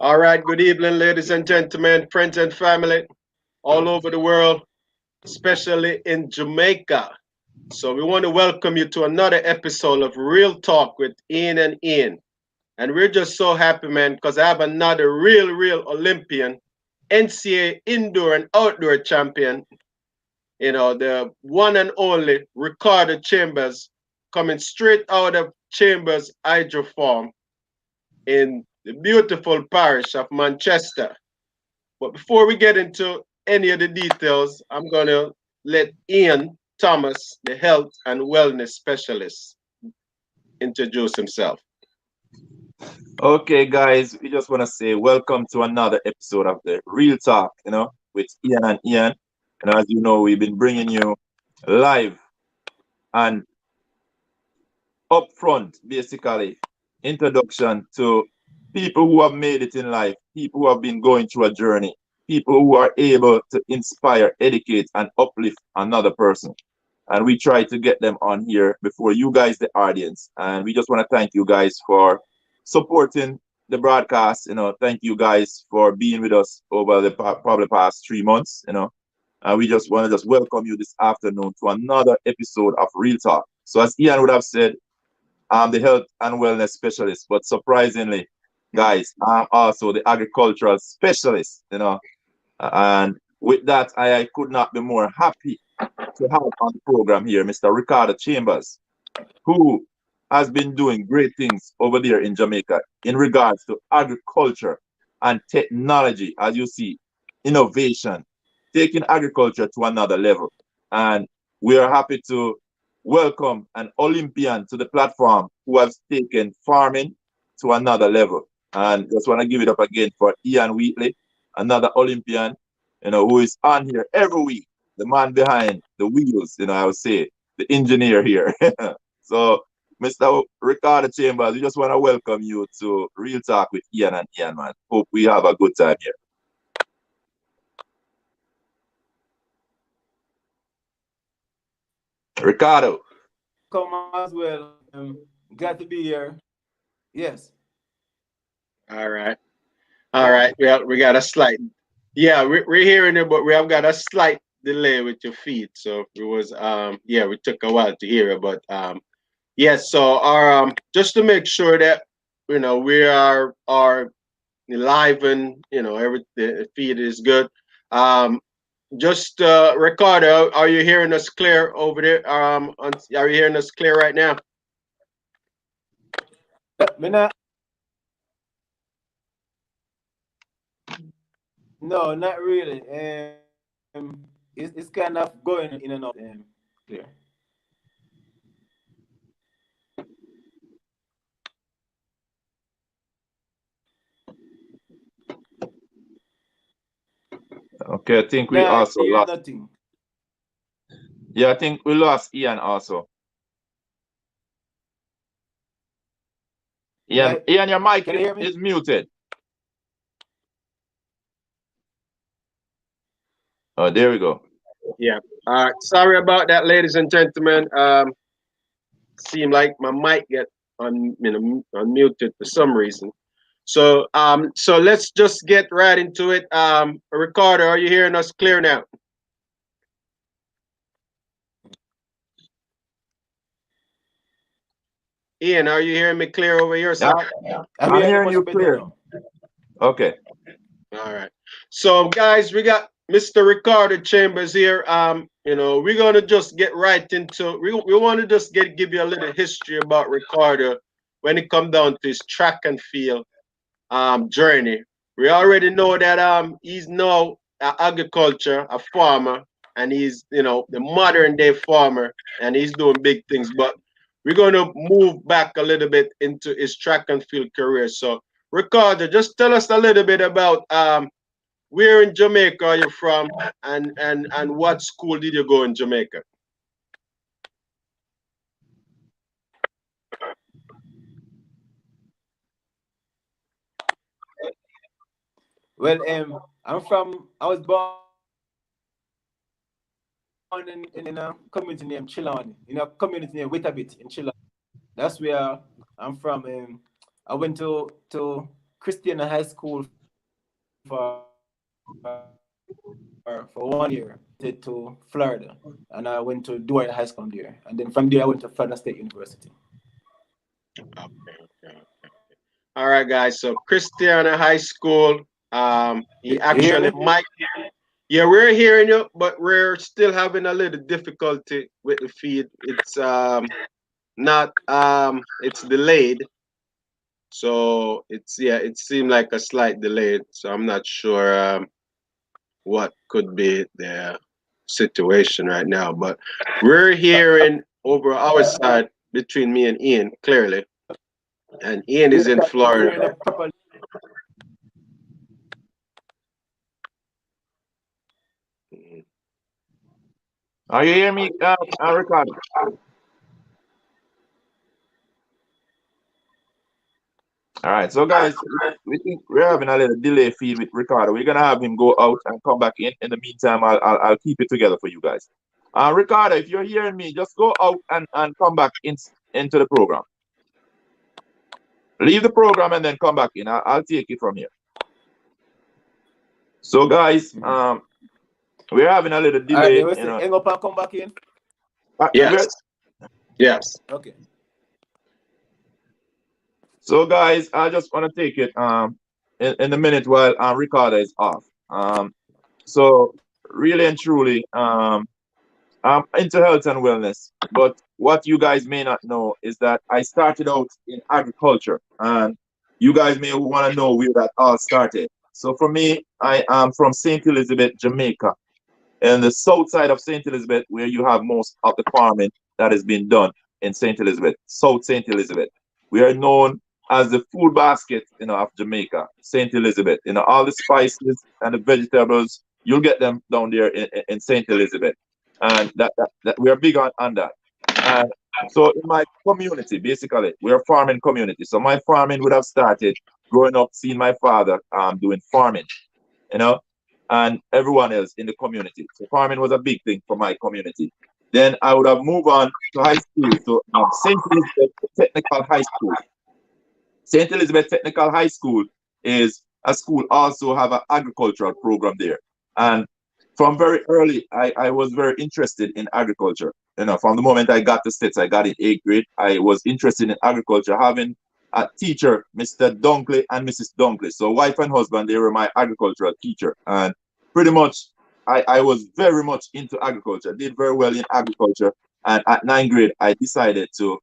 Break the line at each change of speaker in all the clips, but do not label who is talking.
All right, good evening, ladies and gentlemen, friends and family all over the world, especially in Jamaica. So, we want to welcome you to another episode of Real Talk with Ian and Ian. And we're just so happy, man, because I have another real Olympian, NCAA indoor and outdoor champion, the one and only Ricardo Chambers, coming straight out of Chambers Hydro Farm in the beautiful parish of Manchester. But before we get into any of the details, I'm going to let Ian Thomas, the health and wellness specialist, introduce himself.
Okay, guys, we just want to say welcome to another episode of the Real Talk, with Ian and Ian. And as you know, we've been bringing you live and upfront, basically, introduction to people who have made it in life, people who have been going through a journey, people who are able to inspire, educate, and uplift another person. And we try to get them on here before you guys, the audience. And we just want to thank you guys for supporting the broadcast. Thank you guys for being with us over the probably past 3 months. We just want to just welcome you this afternoon to another episode of Real Talk. So as Ian would have said, I'm the health and wellness specialist, but surprisingly, guys, I'm also the agricultural specialist. And with that, I could not be more happy to have on the program here Mr. Ricardo Chambers, who has been doing great things over there in Jamaica in regards to agriculture and technology, as you see, innovation, taking agriculture to another level. And we are happy to welcome an Olympian to the platform who has taken farming to another level. And just want to give it up again for Ian Wheatley, another Olympian, who is on here every week, the man behind the wheels, I would say, the engineer here. So, Mr. Ricardo Chambers, we just want to welcome you to Real Talk with Ian and Ian, man. Hope we have a good time here. Ricardo.
Come as well. Glad to be here. Yes.
All right. All right. We got a slight, yeah, we're hearing it, but we have got a slight delay with your feed. So it was, we took a while to hear it, but, yes. So just to make sure that, we are live and, every the feed is good. Um, just Ricardo, are you hearing us clear over there? Are you hearing us clear right now?
Me not, no, not really. It's kind of going in and out. Clear.
Okay, I think we
Nah, I
also
hear
lost.
nothing.
Yeah, I think we lost Ian also.
Yeah,
Ian, your mic
can you hear me?
is muted. Oh, there we go.
Yeah. All right. Sorry about that, ladies and gentlemen. Seemed like my mic get unmuted for some reason. So let's just get right into it. Ricardo, are you hearing us clear now? Ian, are you hearing me clear over your
Yeah,
side?
I'm
I'm
hearing you
hearing
much
you
better
clear.
now.
Okay.
All right. So guys, we got Mr. Ricardo Chambers here. We're gonna just get right into we want to just give you a little history about Ricardo when it come down to his track and field journey. We already know that he's now agriculture, a farmer, and he's the modern day farmer, and he's doing big things. But we're going to move back a little bit into his track and field career. So, Ricardo, just tell us a little bit about where in Jamaica are you from, and what school did you go in Jamaica?
Well, I was born in a community named Chilani, in a community named Witabit in Chilani. That's where I'm from. I went to Christian high school for 1 year. Headed to Florida, and I went to Dwyer High School there, and then from there I went to Florida State University.
Okay, okay. All right, guys. So Christiana High School. He
You hear
actually
me?
might. Yeah, we're hearing you, but we're still having a little difficulty with the feed. It's not it's delayed. So it's yeah, it seemed like a slight delay. So I'm not sure what could be the situation right now. But we're hearing over our side between me and Ian clearly. And Ian is
Yeah,
in
I'm
Florida.
hearing it properly.
Mhm.
Are you hearing me, Ricardo? All right, so guys, we think we're having a little delay feed with Ricardo. We're gonna have him go out and come back in. In the meantime, I'll keep it together for you guys. Ricardo, if you're hearing me, just go out and come back into the program. Leave the program and then come back in. I'll take it from here. So guys, we're having a little
All right,
delay.
then we say hang up and come back in.
Yes,
We're,
yes.
Okay.
so guys, I just want to take it in a minute while Ricardo is off. So really and truly, I'm into health and wellness. But what you guys may not know is that I started out in agriculture, and you guys may want to know where that all started. So for me, I am from St. Elizabeth, Jamaica, and the south side of St. Elizabeth, where you have most of the farming that has been done in St. Elizabeth, South St. Elizabeth. We are known as the food basket, of Jamaica, St. Elizabeth. All the spices and the vegetables, you'll get them down there in St. Elizabeth. And that we are big on that. And so in my community, basically, we're a farming community. So my farming would have started growing up, seeing my father doing farming, you know, and everyone else in the community. So farming was a big thing for my community. Then I would have moved on to high school, to St. Elizabeth Technical High School. St. Elizabeth Technical High School is a school also have an agricultural program there. And from very early, I was very interested in agriculture. From the moment I got to States, I got in eighth grade, I was interested in agriculture, having a teacher, Mr. Dunkley and Mrs. Dunkley. So wife and husband, they were my agricultural teacher. And pretty much, I was very much into agriculture, did very well in agriculture. And at ninth grade, I decided to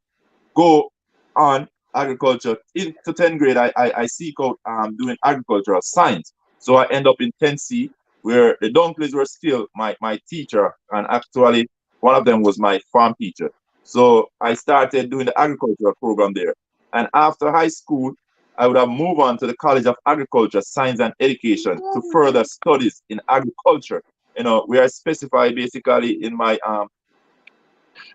go on agriculture. Into 10th grade, I seek out doing agricultural science. So I end up in 10C, where the Dunkleys were still my teacher, and actually one of them was my farm teacher. So I started doing the agricultural program there. And after high school, I would have moved on to the College of Agriculture, Science and Education to further studies in agriculture. We are specified basically in my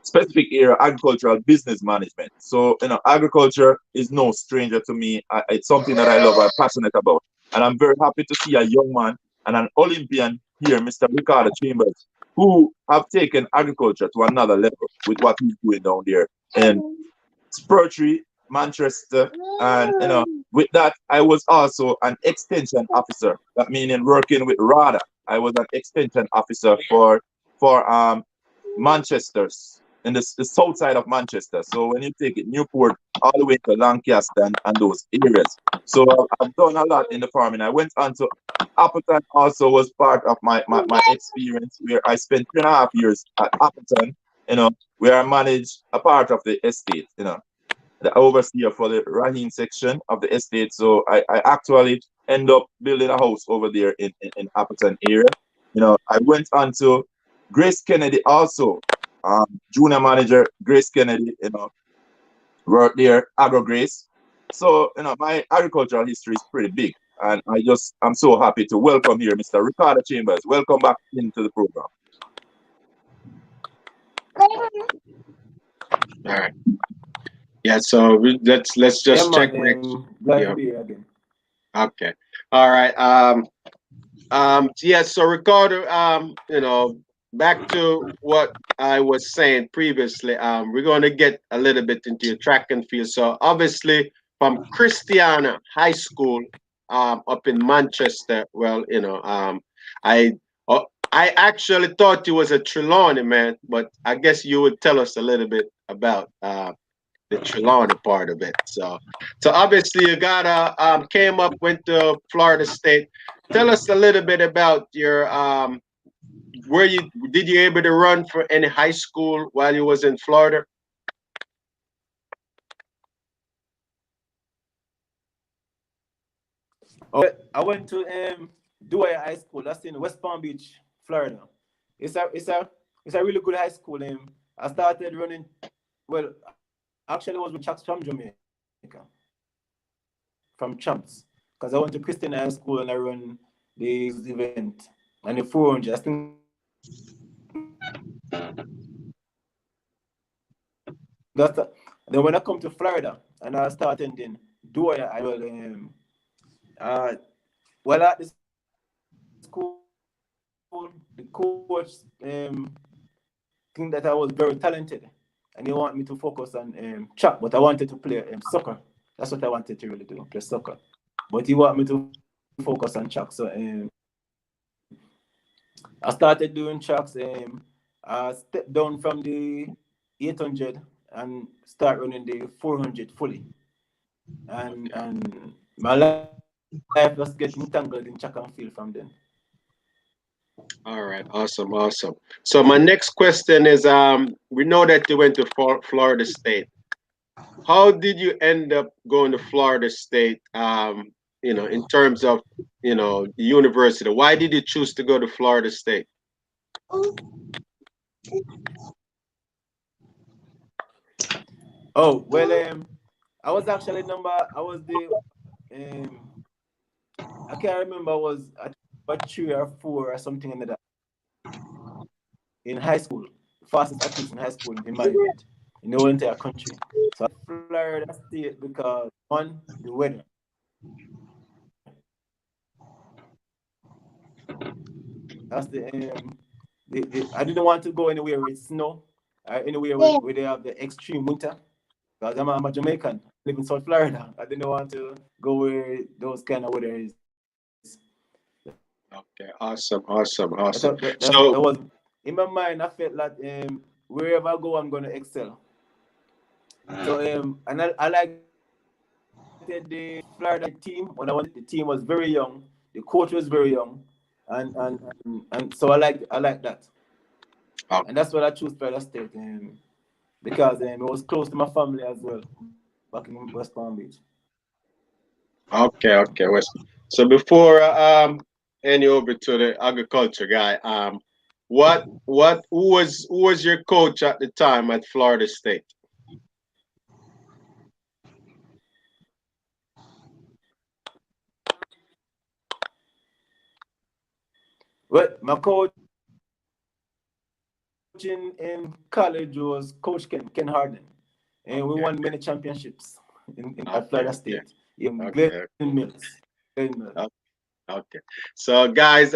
specific area, agricultural business management. So, agriculture is no stranger to me. It's something that I love, I'm passionate about. And I'm very happy to see a young man and an Olympian here, Mr. Ricardo Chambers, who have taken agriculture to another level with what he's doing down there in Spurtree, Manchester. And, with that, I was also an extension officer. That meaning working with RADA. I was an extension officer for Manchester's in the south side of Manchester. So when you take it Newport all the way to Lancaster and those areas. So I've done a lot in the farming. I went on to Appleton, also was part of my experience, where I spent 3.5 years at Appleton, where I managed a part of the estate, the overseer for the Rahim section of the estate. So I actually end up building a house over there in Appleton area. I went on to Grace Kennedy also, junior manager, Grace Kennedy, worked there, Agro Grace. So, my agricultural history is pretty big. And I'm so happy to welcome here Mr. Ricardo Chambers. Welcome back into the program.
All right. Yeah, so let's
Yeah,
just check.
man. Glad to
Yeah.
be here again.
Okay. All right. Yeah, so Ricardo, back to what I was saying previously, we're going to get a little bit into your track and field. So obviously, from Christiana High School up in Manchester. Well, I I actually thought you was a Trelawney man, but I guess you would tell us a little bit about the Trelawney part of it. So obviously you got came up, went to Florida State. Tell us a little bit about your where you did you able to run for any high school while you was in Florida?
Oh, I went to Dwyer High School. That's in West Palm Beach, Florida. It's a really good high school. I started running. Well, actually, I was with Chucks from Jamaica, from Champs, because I went to Christian High School and I run the event and the 400. I think that's the, then when I come to Florida and I started in Dwyer, I will uh well at the school the coach think that I was very talented and he wanted me to focus on track, but I wanted to play soccer. That's what I wanted to really do, play soccer. But he wanted me to focus on track. So I started doing tracks. I stepped down from the 800 and start running the 400 fully. And my life was getting tangled in track and field from then.
All right, awesome, awesome. So my next question is we know that you went to Florida State. How did you end up going to Florida State? In terms of the university. Why did you choose to go to Florida State?
Oh well, I was actually number. I was the I can't remember. I was at 3 or 4 or something in that in high school. Fastest athletes in high school in my event in the whole entire country. So I Florida State because one the weather. That's I didn't want to go anywhere with snow, anywhere where they have the extreme winter. Because I'm a Jamaican, live in South Florida. I didn't want to go where those kind of weather is.
Okay, awesome, awesome,
That's,
awesome.
that
So,
was in my mind. I felt that wherever I go, I'm gonna excel. So and I liked the Florida team when I went. The team was very young. The coach was very young, and so I like that,
oh,
and that's what I chose Florida State because it was close to my family as well back in West Palm Beach.
okay, okay. So before hand you over to the agriculture guy, who was your coach at the time at Florida State?
Well, my coach in college was Coach Ken Harden, and we
Okay,
won many championships at
okay,
Florida
okay,
State. Glenn
okay,
Mills. Glenn Mills.
okay. Okay. So guys,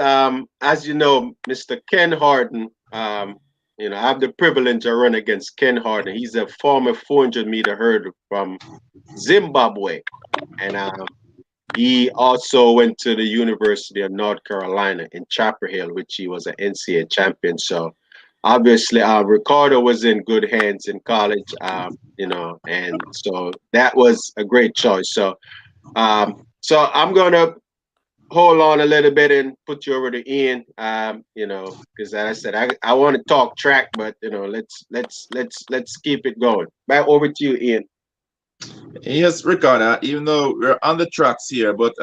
as you know, Mr. Ken Harden, I have the privilege to run against Ken Harden. He's a former 400-meter hurdler from Zimbabwe, and he also went to the University of North Carolina in Chapel Hill, which he was an NCAA champion. So obviously, Ricardo was in good hands in college, and so that was a great choice. So I'm gonna hold on a little bit and put you over to Ian. Because as I said, I want to talk track, but let's keep it going. Back over to you, Ian.
Yes, Ricardo, even though we're on the tracks here, but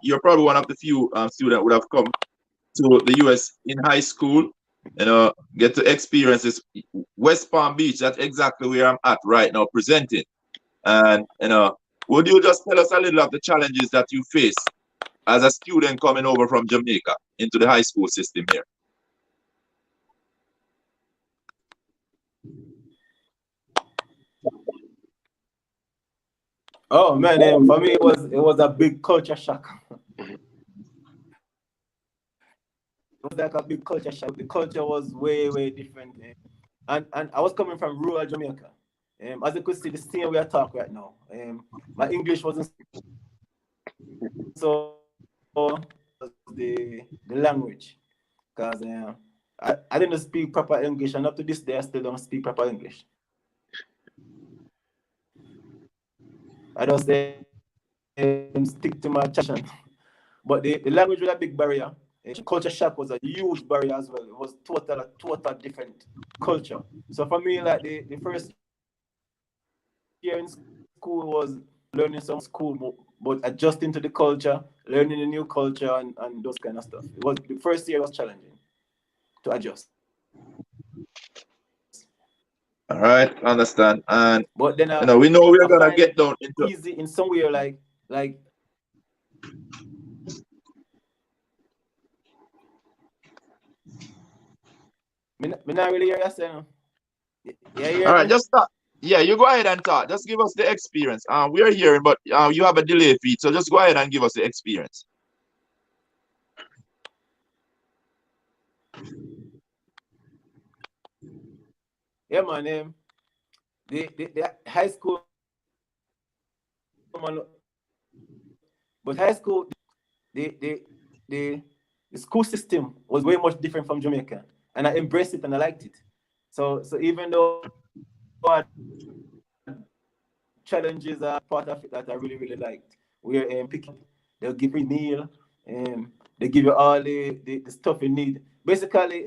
you're probably one of the few students would have come to the US in high school, get to experience this West Palm Beach. That's exactly where I'm at right now, presenting. And, would you just tell us a little of the challenges that you face as a student coming over from Jamaica into the high school system here?
Oh man, for me it was a big culture shock. It was like a big culture shock. The culture was way different, and I was coming from rural Jamaica. As you could see, the same way I talk right now. My English wasn't so the language, because I didn't speak proper English, and up to this day I still don't speak proper English. I just stick to my tradition. But the language was a big barrier. Culture shock was a huge barrier as well. It was a total different culture. So for me, like the first year in school was learning some school, but adjusting to the culture, learning a new culture, and those kind of stuff. It was the first year was challenging to adjust.
All right, understand. And
But then
we know we're
I
gonna
find
get
it
down into.
easy in somewhere like me not really hear you saying. Yeah, you
All
hear
right,
me?
just stop. Yeah, you go ahead and talk. Just give us the experience. We are hearing, but you have a delay feed, so just go ahead and give us the experience.
Yeah, man. The high school, man, but high school, the the the the school system was way much different from Jamaica, and I embraced it and I liked it. So even though I challenges are part of it that I really liked, where picking, they'll give you meal, they give you all the stuff you need. Basically,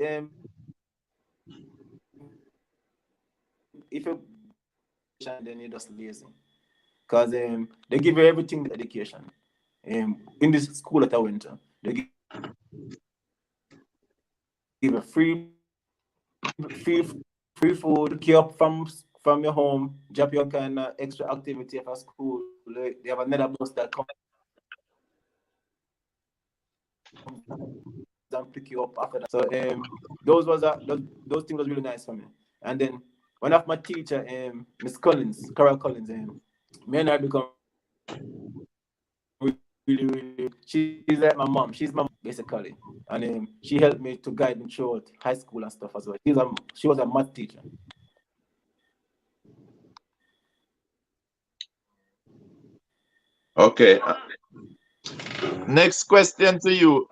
if you then you're just lazy, because they give you everything the education. In this school that I went to, they give you free free food, pick you up from your home, drop your kind of extra activity for school. They have another bus that comes and pick you up after that. So those things was really nice for me. And then one of my teacher, Miss Collins, Carol Collins, me and her become really, she's like my mom. She's my mom, basically, and she helped me to guide me through high school and stuff as well. She was a math teacher.
Okay. Next question to you.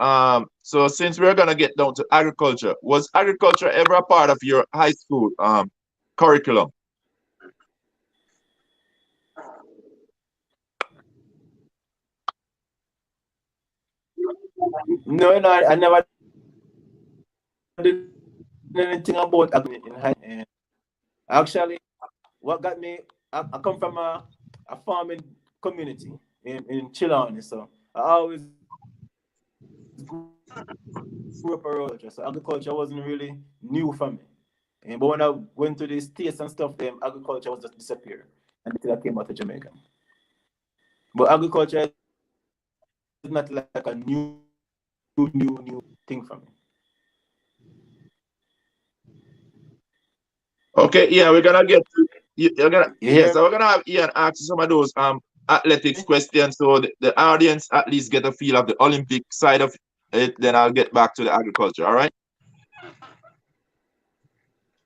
So since we're gonna get down to agriculture, was agriculture ever a part of your high school curriculum?
No, I never did anything about agri in high. Actually, what got me, I come from a farming community in Chilani, so I always grew up around agriculture. So agriculture wasn't really new for me. But when I went to the States and stuff, agriculture was just disappearing until I came out to Jamaica. But agriculture is not like a new thing for me.
Okay, yeah, we're gonna get to you're gonna
You
yeah,
hear
so we're gonna have Ian ask you some of those athletics
me?
questions so the audience at least get a feel of the Olympic side of it, then I'll get back to the agriculture, all right?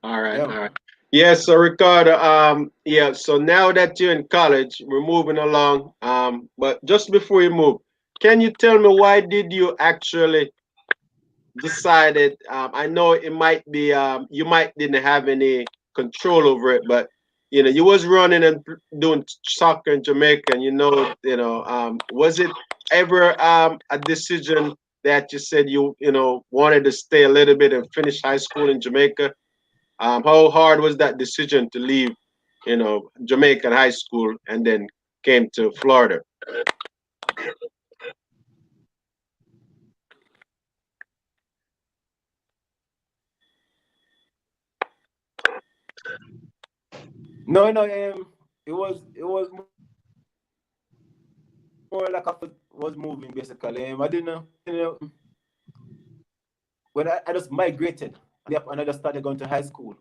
All right,
Yeah,
all right.
man.
Yeah, so Ricardo, yeah, so now that you're in college, we're moving along. But just before you move, can you tell me why did you actually decided? I know it might be you might didn't have any control over it, but you was running and doing soccer in Jamaica, and was it ever a decision that you said you wanted to stay a little bit and finish high school in Jamaica? How hard was that decision to leave, Jamaican high school and then came to Florida?
No, it was more like I was moving basically. I didn't when I just migrated and I just started going to high school.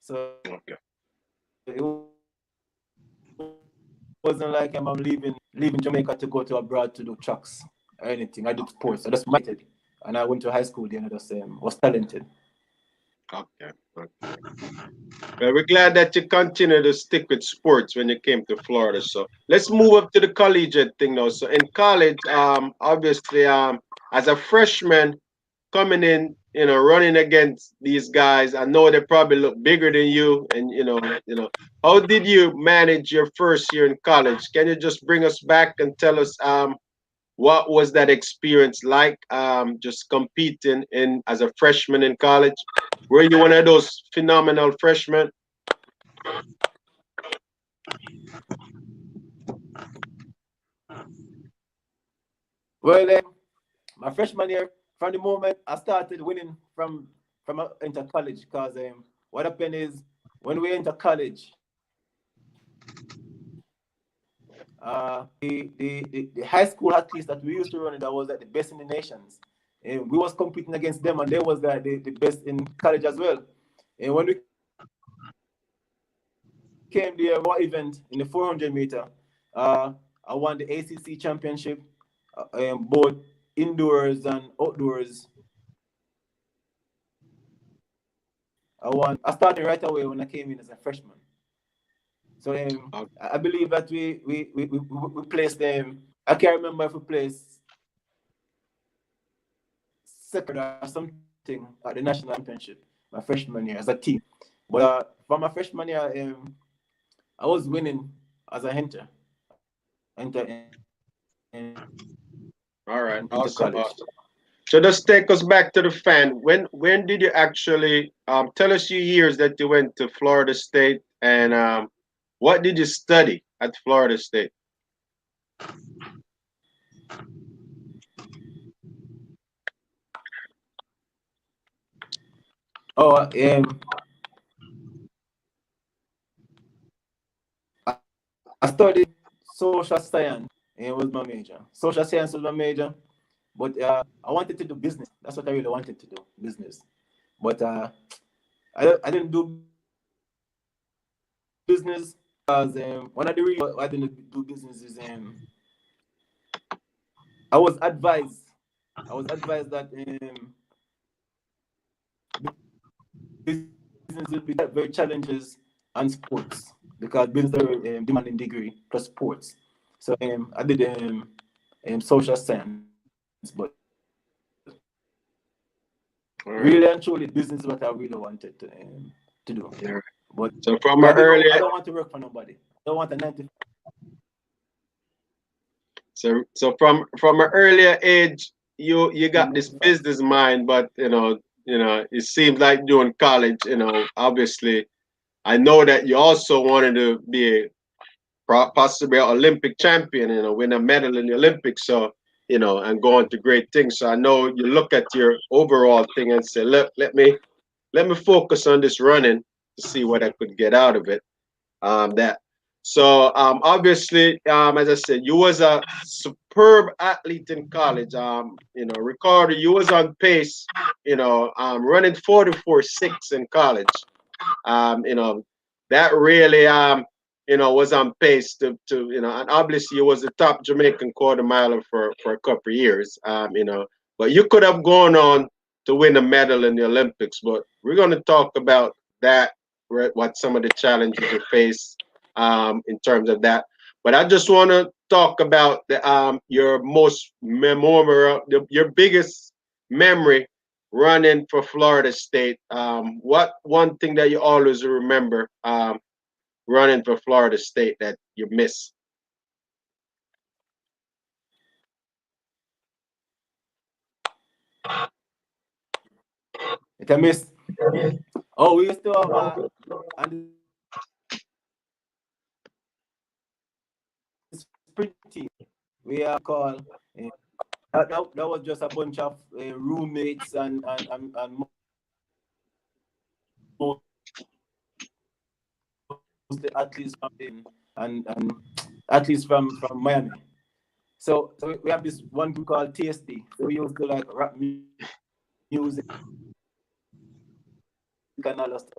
So
Okay.
it wasn't like I'm leaving Jamaica to go to abroad to do tracks or anything. I did sports. I just migrated and I went to high school then I just was talented.
Okay. Okay. Well, we're glad that you continue to stick with sports when you came to Florida. So let's move up to the collegiate thing now. So in college, obviously, as a freshman coming in, running against these guys, I know they probably look bigger than you, and how did you manage your first year in college? Can you just bring us back and tell us what was that experience like? Just competing in as a freshman in college. Were you one of those phenomenal freshmen?
Well, my freshman year, from the moment I started winning from enter college, because what happened is when we enter college, the high school athletes that we used to run, that was like the best in the nations. And we was competing against them, and they was like the best in college as well. And when we came there, one event in the 400 meter, I won the ACC championship, both indoors and outdoors. I started right away when I came in as a freshman. So I believe that we placed them. I can't remember if we placed second or something at the national championship my freshman year as a team. But for my freshman year, I was winning as a enter
All right,
into
awesome,
college.
awesome. So just take us back to the fan. When did you actually tell us your years that you went to Florida State, and what did you study at Florida State?
Oh, I studied social science. It was my major. Social science was my major, but I wanted to do business. That's what I really wanted to do, business. But I didn't do business because one of the reasons I didn't do business is I was advised. I was advised that business will be very challenges and sports because business are demanding degree plus sports. So I did social science, but
All right.
really and truly, business is what I really wanted to do.
Yeah.
But
So from an
I
early
don't want to work for nobody. I don't want a 90.
so from an earlier age, you got this business mind, but it seems like during college, obviously, I know that you also wanted to be possibly an Olympic champion, win a medal in the Olympics, so and go on to great things. So I know you look at your overall thing and say, look, let me focus on this running to see what I could get out of it. That so obviously, as I said, you was a superb athlete in college. Ricardo, you was on pace, running 44.6 in college. That really was on pace to and obviously you was the top Jamaican quarter miler for a couple of years. But you could have gone on to win a medal in the Olympics. But we're going to talk about that, right, what some of the challenges you face in terms of that. But I just want to talk about your most memorable, your biggest memory running for Florida State. What one thing that you always remember running for Florida State that you miss?
It I missed. Oh, we used to have and sprint team. We are called. That was just a bunch of roommates and mostly athletes from and athletes from Miami. So we have this one group called TSD. So we used to like rap music and all that stuff.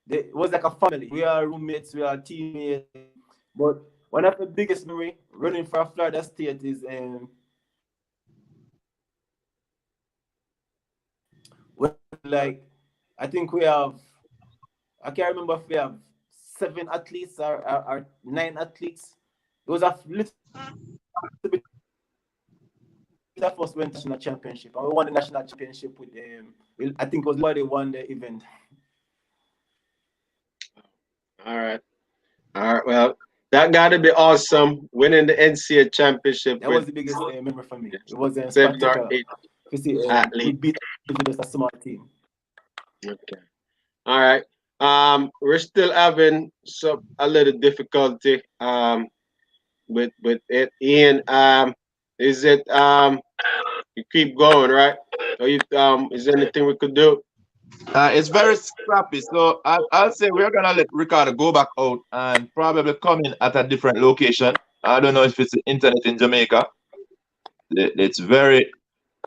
It was like a family. We are roommates, we are teammates. But one of the biggest memory running for Florida State is when, like I think we have. I can't remember if we have 7 athletes or 9 athletes. There was a little bit of us went to national championship, and we won the national championship with I think it was they won the event.
All right. All right. Well, that got to be awesome. Winning the NCAA championship
That
with
was the biggest memory for me. It was
seven or
spectacular.
eight
You see, we
athletes.
beat even just a small team.
Okay. All right. We're still having some a little difficulty with it. Ian, is it you keep going, right? Or you is there anything we could do?
It's very scrappy, so I'll say we're gonna let Ricardo go back out and probably come in at a different location. I don't know if it's the internet in Jamaica. It's very.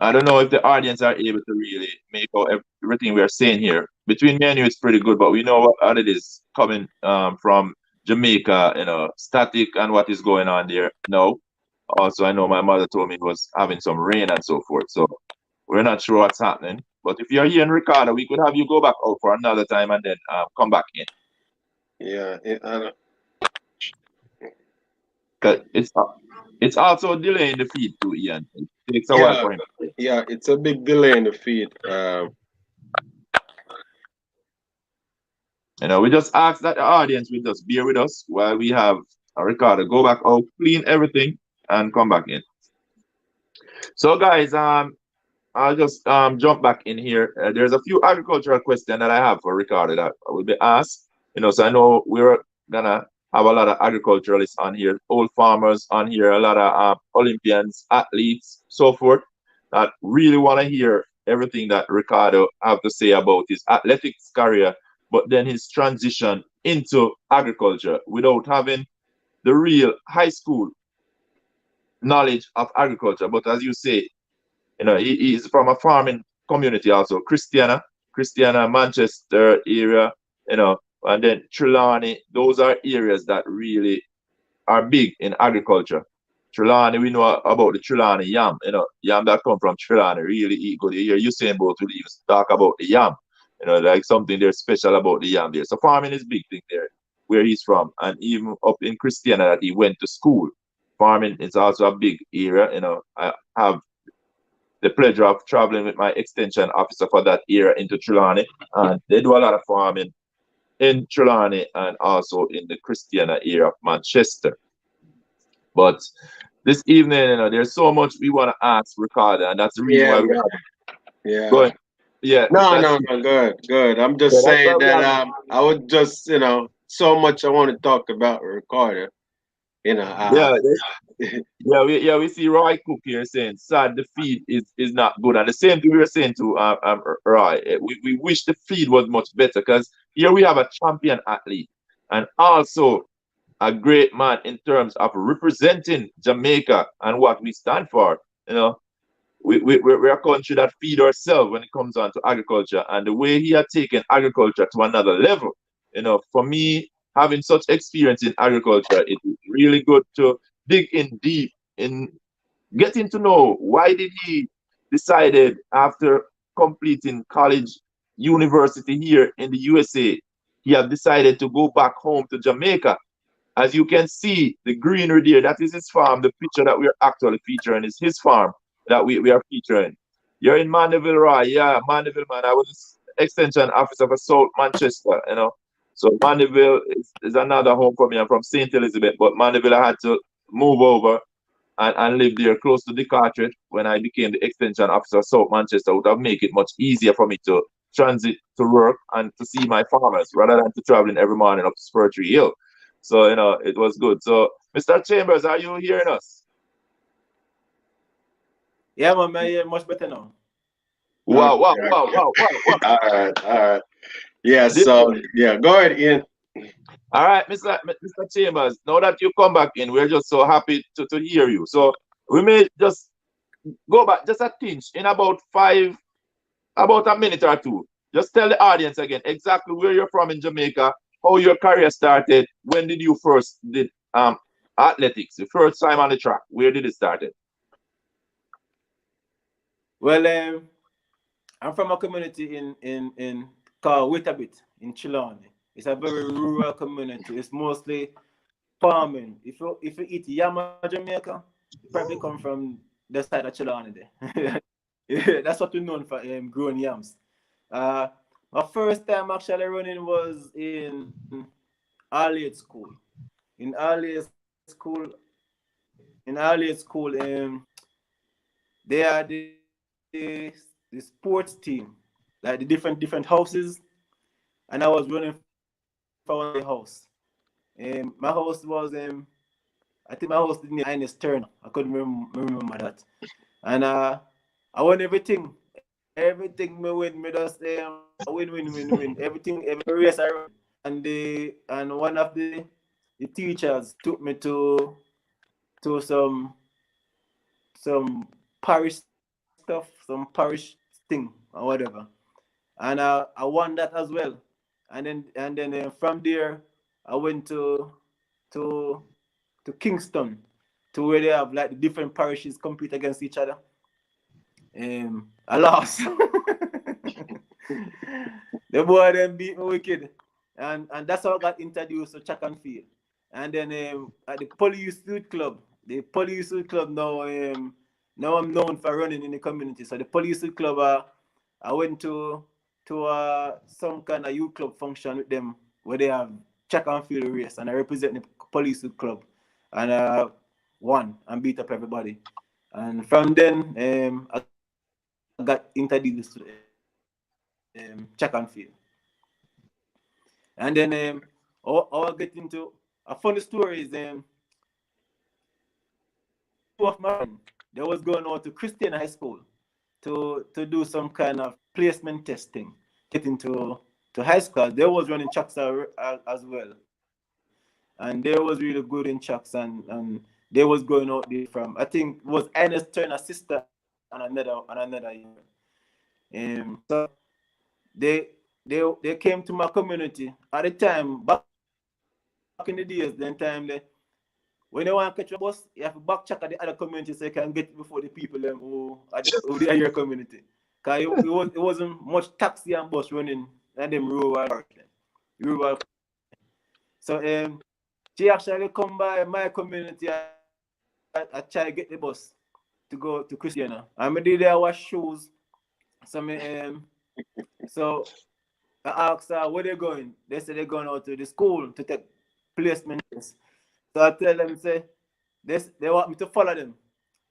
I don't know if the audience are able to really make out everything we are saying here. Between me and you, it's pretty good, but we know what it is coming from Jamaica, static and what is going on there. No. Also, I know my mother told me it was having some rain and so forth. So we're not sure what's happening. But if you're here in Ricardo, we could have you go back out for another time and then come back in.
Yeah,
'Cause it's also delaying the feed too, Ian. It takes a while
yeah,
for him.
yeah. It's a big delay in the feed.
We just ask that the audience will just bear with us while we have Ricardo go back out, clean everything, and come back in. So, guys, I'll just jump back in here. There's a few agricultural questions that I have for Ricardo that will be asked. So I know we're gonna have a lot of agriculturalists on here, old farmers on here, a lot of Olympians, athletes, so forth, that really want to hear everything that Ricardo have to say about his athletics career, but then his transition into agriculture without having the real high school knowledge of agriculture. But as you say, he's from a farming community also, Christiana, Manchester area, and then Trelawney. Those are areas that really are big in agriculture. Trelawney, we know about the Trelawney yam, yam that come from Trelawney, really eat good. You hear Usain Bolt will even talk about the yam, like something there's special about the yam there. So farming is big thing there, where he's from, and even up in Christiana that he went to school. Farming is also a big area. I have the pleasure of traveling with my extension officer for that area into Trelawney, and they do a lot of farming in Trelawney and also in the Christiana area of Manchester. But this evening, there's so much we want to ask Ricardo, and that's the reason
Yeah,
why we have him. Go
yeah.
ahead. Yeah,
No,
that's
no, no. Good, good. I'm
yeah,
just
that's why
saying
we
that
have him.
I would just so much I want to talk about Ricardo. You know,
Yeah, we see Roy Cook here saying sad the feed is not good, and the same thing we were saying to Roy. We wish the feed was much better because here we have a champion athlete and also a great man in terms of representing Jamaica and what we stand for. We're a country that feed ourselves when it comes on to agriculture, and the way he had taken agriculture to another level. For me, having such experience in agriculture, it is really good to dig in deep in getting to know why did he decided after completing college, university here in the USA, he have decided to go back home to Jamaica. As you can see, the greenery there, that is his farm. The picture that we're actually featuring is his farm that we are featuring. You're in Mandeville, right? Yeah, Mandeville, man. I was extension officer for South Manchester. So Mandeville is another home for me. I'm from St. Elizabeth, but Mandeville, I had to move over and live there close to the cartridge when I became the extension officer of South Manchester. Would have made it much easier for me to transit to work and to see my farmers rather than to traveling every morning up to Spur Tree Hill. So, it was good. So, Mr. Chambers, are you hearing us?
Yeah, man, I hear much better now.
Wow, wow,
okay.
wow, wow, wow, wow.
All right, all right. Yeah.
This,
So yeah, go ahead, Ian.
all right, Mr. Chambers, now that you come back in, we're just so happy to hear you. So, we may just go back just a tinge in about a minute or two. Just tell the audience again exactly where you're from in Jamaica, how your career started, when did you first did athletics, the first time on the track, where did it started?
Well, I'm from a community in called Witabit in Chilani. It's a very rural community. It's mostly farming. If you eat yama Jamaica, you probably come from the side of Chilani there. Yeah, that's what we're known for, growing yams. My first time actually running was in early school. In early school, they are the sports team, like the different houses, and I was running for one of the house. My house was I think my house didn't name Ines Turner. I couldn't remember that. And I won everything. Everything me win. Me just win. Everything, every race I run. And one of the teachers took me to some parish stuff, some parish thing or whatever. And I won that as well. And then from there I went to to Kingston, to where they have like the different parishes compete against each other. I lost. The boy then beat me wicked, and that's how I got introduced to track and field. And then at the police youth club, now I'm known for running in the community. So the police youth club, I went to some kind of youth club function with them where they have track and field race, and I represent the police youth club, and won and beat up everybody. And from then, I got introduced to track and field. And then I'll get into a funny story is two of my friends, they was going out to Christian high school to do some kind of placement testing, get into to high school. They was running tracks as well, and they was really good in tracks, and they was going out there from, I think it was Ernest Turner's sister and another year. So they came to my community at the time, back in the days, when they want to catch a bus, you have to back check at the other community so you can get it before the people who are your community. Because it wasn't much taxi and bus running in them rural. So she actually come by my community. I try to get the bus to go to Christiana. And I did there wash shoes. So so I asked her where they going. They said they're going out to the school to take placement test. So I tell them, say, they want me to follow them.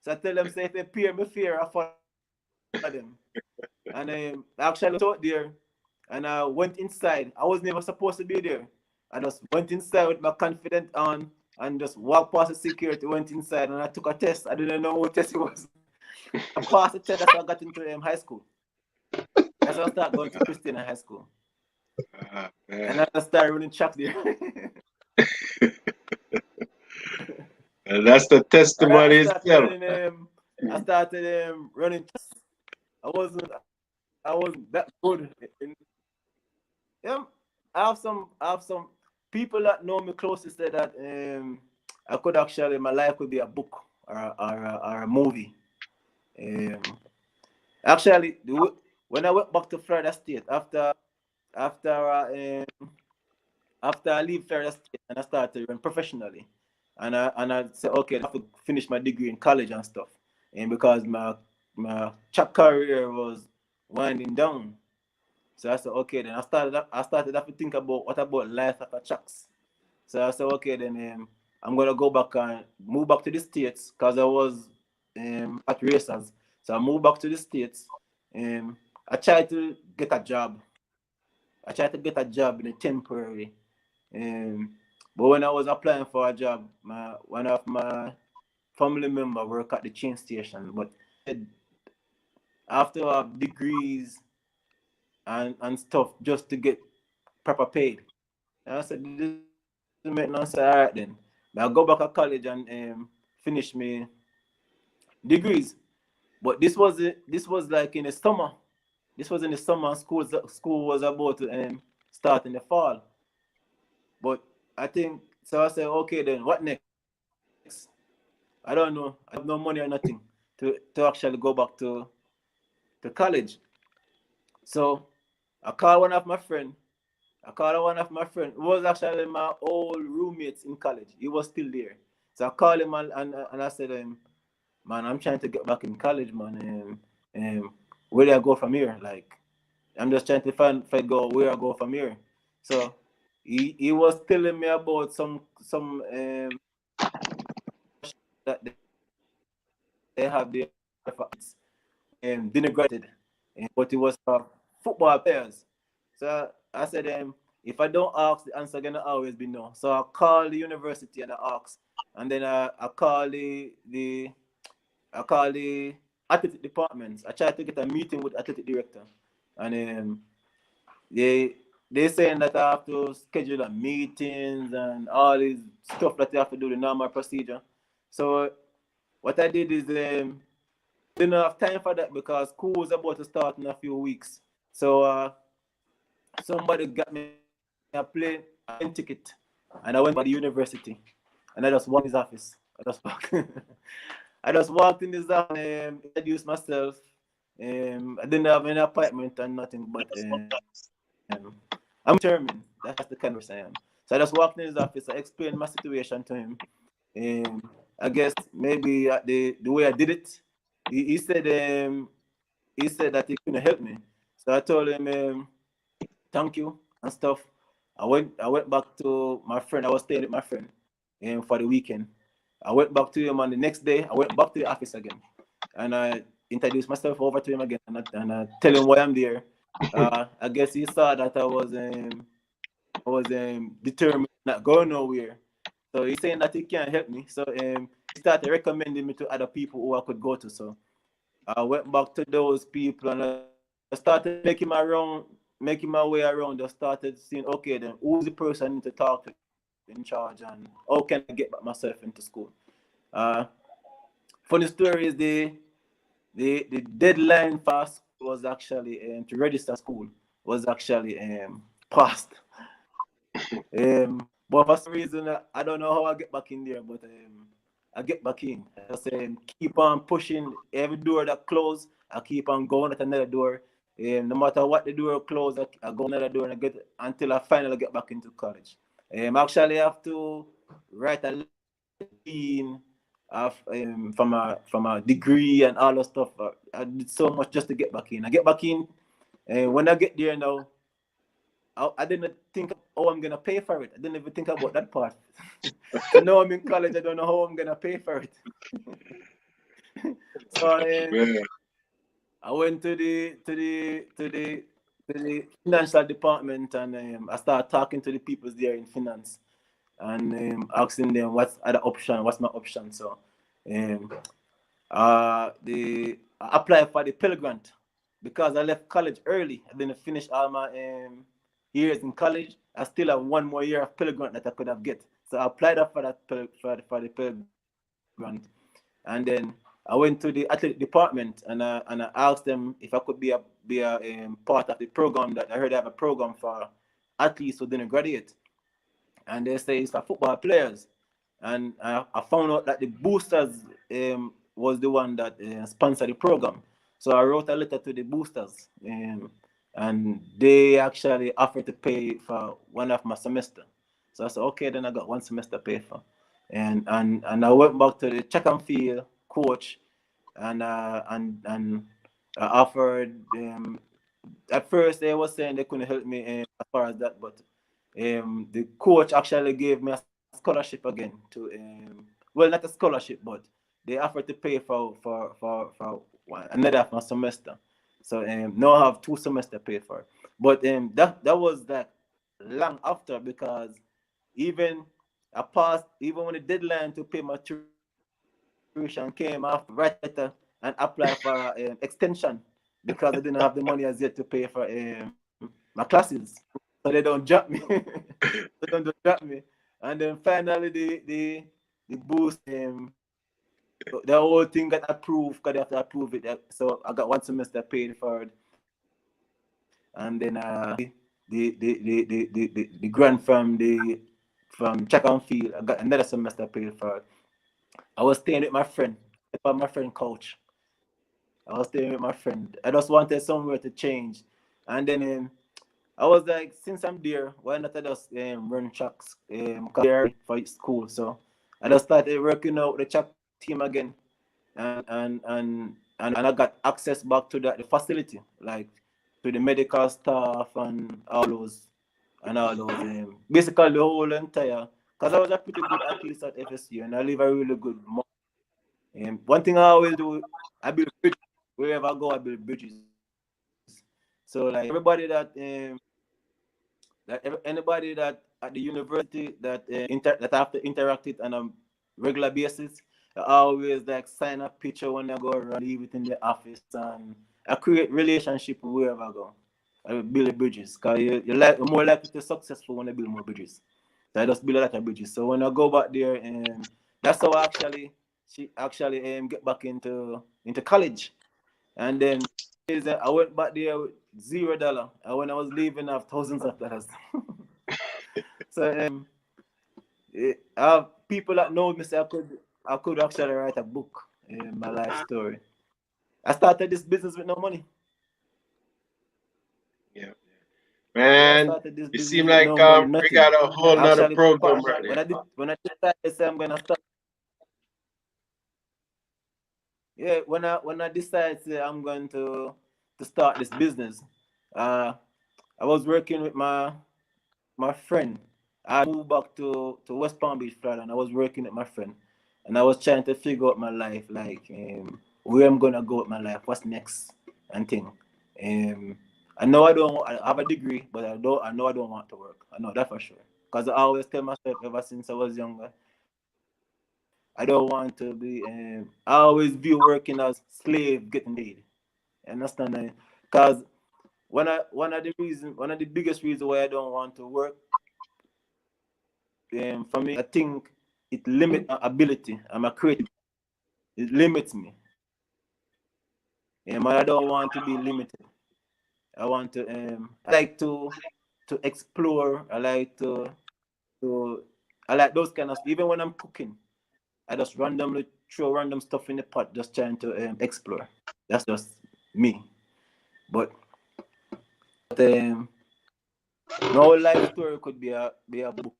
So I tell them, say, if they pay me fair, I follow them. And I actually went out there and I went inside. I was never supposed to be there. I just went inside with my confident on and just walked past the security, went inside, and I took a test. I didn't know what test it was. I passed the test, that's how I got into high school. That's how I started going to Christian high school. And I started running track there.
And that's the testimony
I
itself.
started running. I wasn't that good. Yeah, I have some people that know me closely say that I could actually, my life could be a book or a movie. Um, Actually, when I went back to Florida State after after I leave Florida State and I started to run professionally, and I said, okay, I have to finish my degree in college and stuff, and because my track career was winding down, so I said, okay, then I started to think about what about life after tracks. So I said, okay, then I'm gonna go back and move back to the States because I was at racers. So I moved back to the States. I tried to get a job. I tried to get a job in a temporary. Um, but when I was applying for a job, one of my family member work at the train station. But after I have degrees and stuff just to get proper paid. And I said, this doesn't make no sense. All right then. But I go back to college and finish me degrees. But this was like in the summer. This was in the summer. School was about to start in the fall. But I think so. I said, okay, then what next? I don't know. I have no money or nothing to actually go back to college. So I called one of my friend. I called one of my friend. It was actually my old roommates in college. He was still there. So I called him and I said, man, I'm trying to get back in college, man. Where do I go from here? Like, I'm just trying to find go where I go from here. So he was telling me about some that they have there for didn't graduate, but it was for football players. So I said, if I don't ask, the answer gonna always be no. So I call the university and I ask, and then I call the athletic departments. I tried to get a meeting with the athletic director, and they they saying that I have to schedule a meetings and all this stuff that you have to do the normal procedure. So what I did is didn't have time for that because school was about to start in a few weeks. So somebody got me a plane ticket, and I went to the university, and I just walked in his office. I just walked in his office, introduced myself. I didn't have any appointment and nothing, but I'm determined. That's the kind of person I am. So I just walked in his office. I explained my situation to him. I guess maybe the way I did it, he said that he couldn't help me. So I told him thank you and stuff. I went back to my friend. I was staying with my friend for the weekend. I went back to him, and the next day I went back to the office again, and I introduced myself over to him again, and I tell him why I'm there. I guess he saw that I was determined not going nowhere. So he's saying that he can't help me. So he started recommending me to other people who I could go to. So I went back to those people and I started making my way around. I started seeing, okay, then who's the person I need to talk to in charge, and how can I get back myself into school? Uh, Funny story is the deadline for school was actually to register school was actually passed. But for some reason, I don't know how I get back in there, but I get back in. I just keep on pushing every door that closed. I keep on going at another door. No matter what the door closed, I go another door and I get until I finally get back into college. Actually, I have to write a letter of from a degree and all that stuff. I did so much just to get back in. I get back in, and when I get there now, I didn't think how I'm gonna pay for it. I didn't even think about that part. So now I'm in college. I don't know how I'm gonna pay for it. So I went to the financial department, and I started talking to the people there in finance, and asking them what's other option, what's my option. So I applied for the Pell Grant because I left college early. I didn't finish all my years in college. I still have one more year of Pell Grant that I could have get. So I applied for that for the Pell Grant, and then I went to the athletic department and I asked them if I could be a part of the program that I heard they have a program for athletes who didn't graduate, and they say it's for football players, and I found out that the boosters was the one that sponsored the program. So I wrote a letter to the boosters, and they actually offered to pay for one of my semester. So I said, okay, then I got one semester paid for, and I went back to the track and field coach, and I offered. At first, they were saying they couldn't help me as far as that, but the coach actually gave me a scholarship again to well, not a scholarship, but they offered to pay for another half a semester. So now I have 2 semesters paid for. But that was like long after, because even I passed, even when the deadline to pay my tuition came, I have to write a letter and apply for extension because I didn't have the money as yet to pay for my classes. So they don't drop me. They don't drop me. And then finally the boost the whole thing got approved because they have to approve it. So I got one semester paid for it. And then the grant from track and field, I got another semester paid for it. I was staying with my friend coach. I was staying with my friend. I just wanted somewhere to change. And then I was like, since I'm there, why not I just run tracks? 'Cause there for school, so I just started working out the track team again, and I got access back to the facility, like to the medical staff and all those basically the whole entire. Because I was a pretty good athlete at FSU, and I live a really good. One thing I always do, I build bridges. Wherever I go, I build bridges. So like anybody that at the university that that I have to interact with on a regular basis, I always like sign a picture when I go around, leave it in the office, and I create relationship wherever I go. I build bridges because you're more likely to successful when you build more bridges. So I just build a lot of bridges. So when I go back there, that's how she actually get back into college, and then I went back there with $0, and when I was leaving, I have thousands of dollars. So I have people that know me say I could actually write a book, my life story. I started this business with no money.
Yeah.
Yeah, I
Man,
started this
you seem
business with
like
no money,
we
nothing.
got a whole
I
nother
actually
program right there.
when I decided to say I'm gonna start. Yeah, when I decided to, I'm going to start this business, uh, I was working with my friend. I moved back to West Palm Beach, Florida, and I was working with my friend, and I was trying to figure out my life, like where I'm gonna go with my life, what's next, and thing. Um, I know I have a degree, but I know I don't want to work. I know that for sure, because I always tell myself ever since I was younger, I don't want to be. I always view working as slave getting paid. You understand? Because one of the biggest reasons why I don't want to work, for me, I think it limits my ability and my creativity. It limits me. I don't want to be limited. I want to. I like to explore. To. I like those kind of. Even when I'm cooking, I just randomly throw random stuff in the pot, just trying to explore. That's just me. But my whole life story could be a book.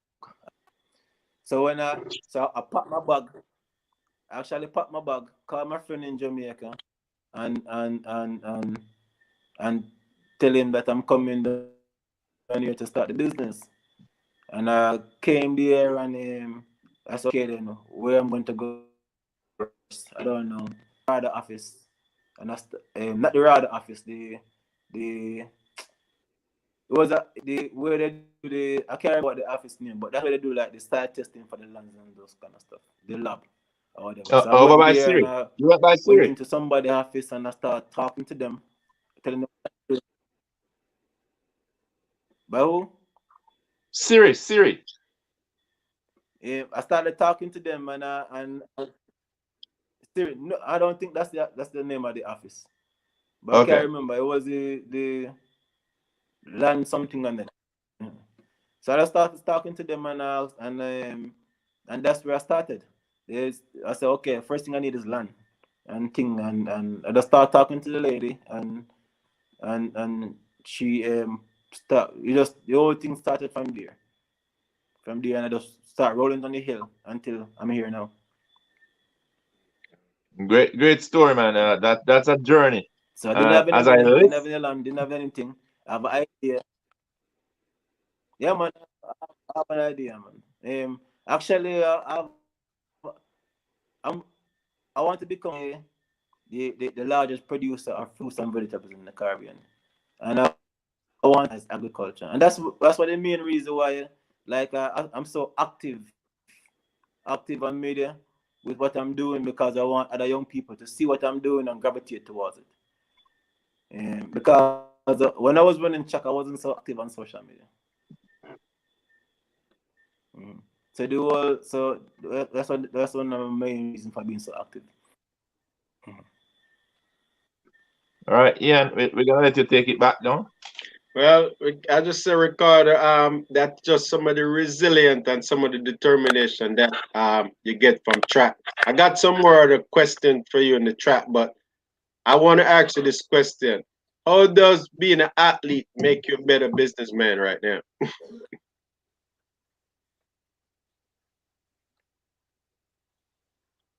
So I pack my bag. I actually packed my bag, called my friend in Jamaica, and and and and and tell him that I'm coming down here to start the business. And I came there, and I said, okay, then where I'm going to go first, I don't know. Rather office, and not the rather office, the it was where they do the I can't remember what the office name, but that's where they do like the site testing for the lands and those kind of stuff, the lab or whatever. So I
Over
went
by
there and
Siri.
I
You went by
went
Siri.
into somebody's office and I started talking to them, telling them by who.
Siri.
I started talking to them and still, no, I don't think that's the name of the office, but I can't
Okay.
remember. It was the land something on it. So I started talking to them and that's where I started. I said, okay, first thing I need is land and thing and I just started talking to the lady and she the whole thing started from there. From there and I just start rolling down the hill until I'm here now.
Great story, man. That's a journey.
So I didn't have any
As I
money, didn't have
list,
any land, didn't have anything. I have an idea. Yeah, man, I have an idea, man. Actually, I'm I want to become the largest producer of fruits and vegetables in the Caribbean, and I want to monetize agriculture, and that's what the main reason why, like, I'm so active on media with what I'm doing because I want other young people to see what I'm doing and gravitate towards it. Because when I was running track, I wasn't so active on social media. Mm. That's one of the main reasons for being so active.
all right, Ian, we're gonna let you take it back now.
Well, I just say, Ricardo, that's just some of the resilience and some of the determination that you get from track. I got some more other question for you in the track, but I want to ask you this question. How does being an athlete make you a better businessman right now?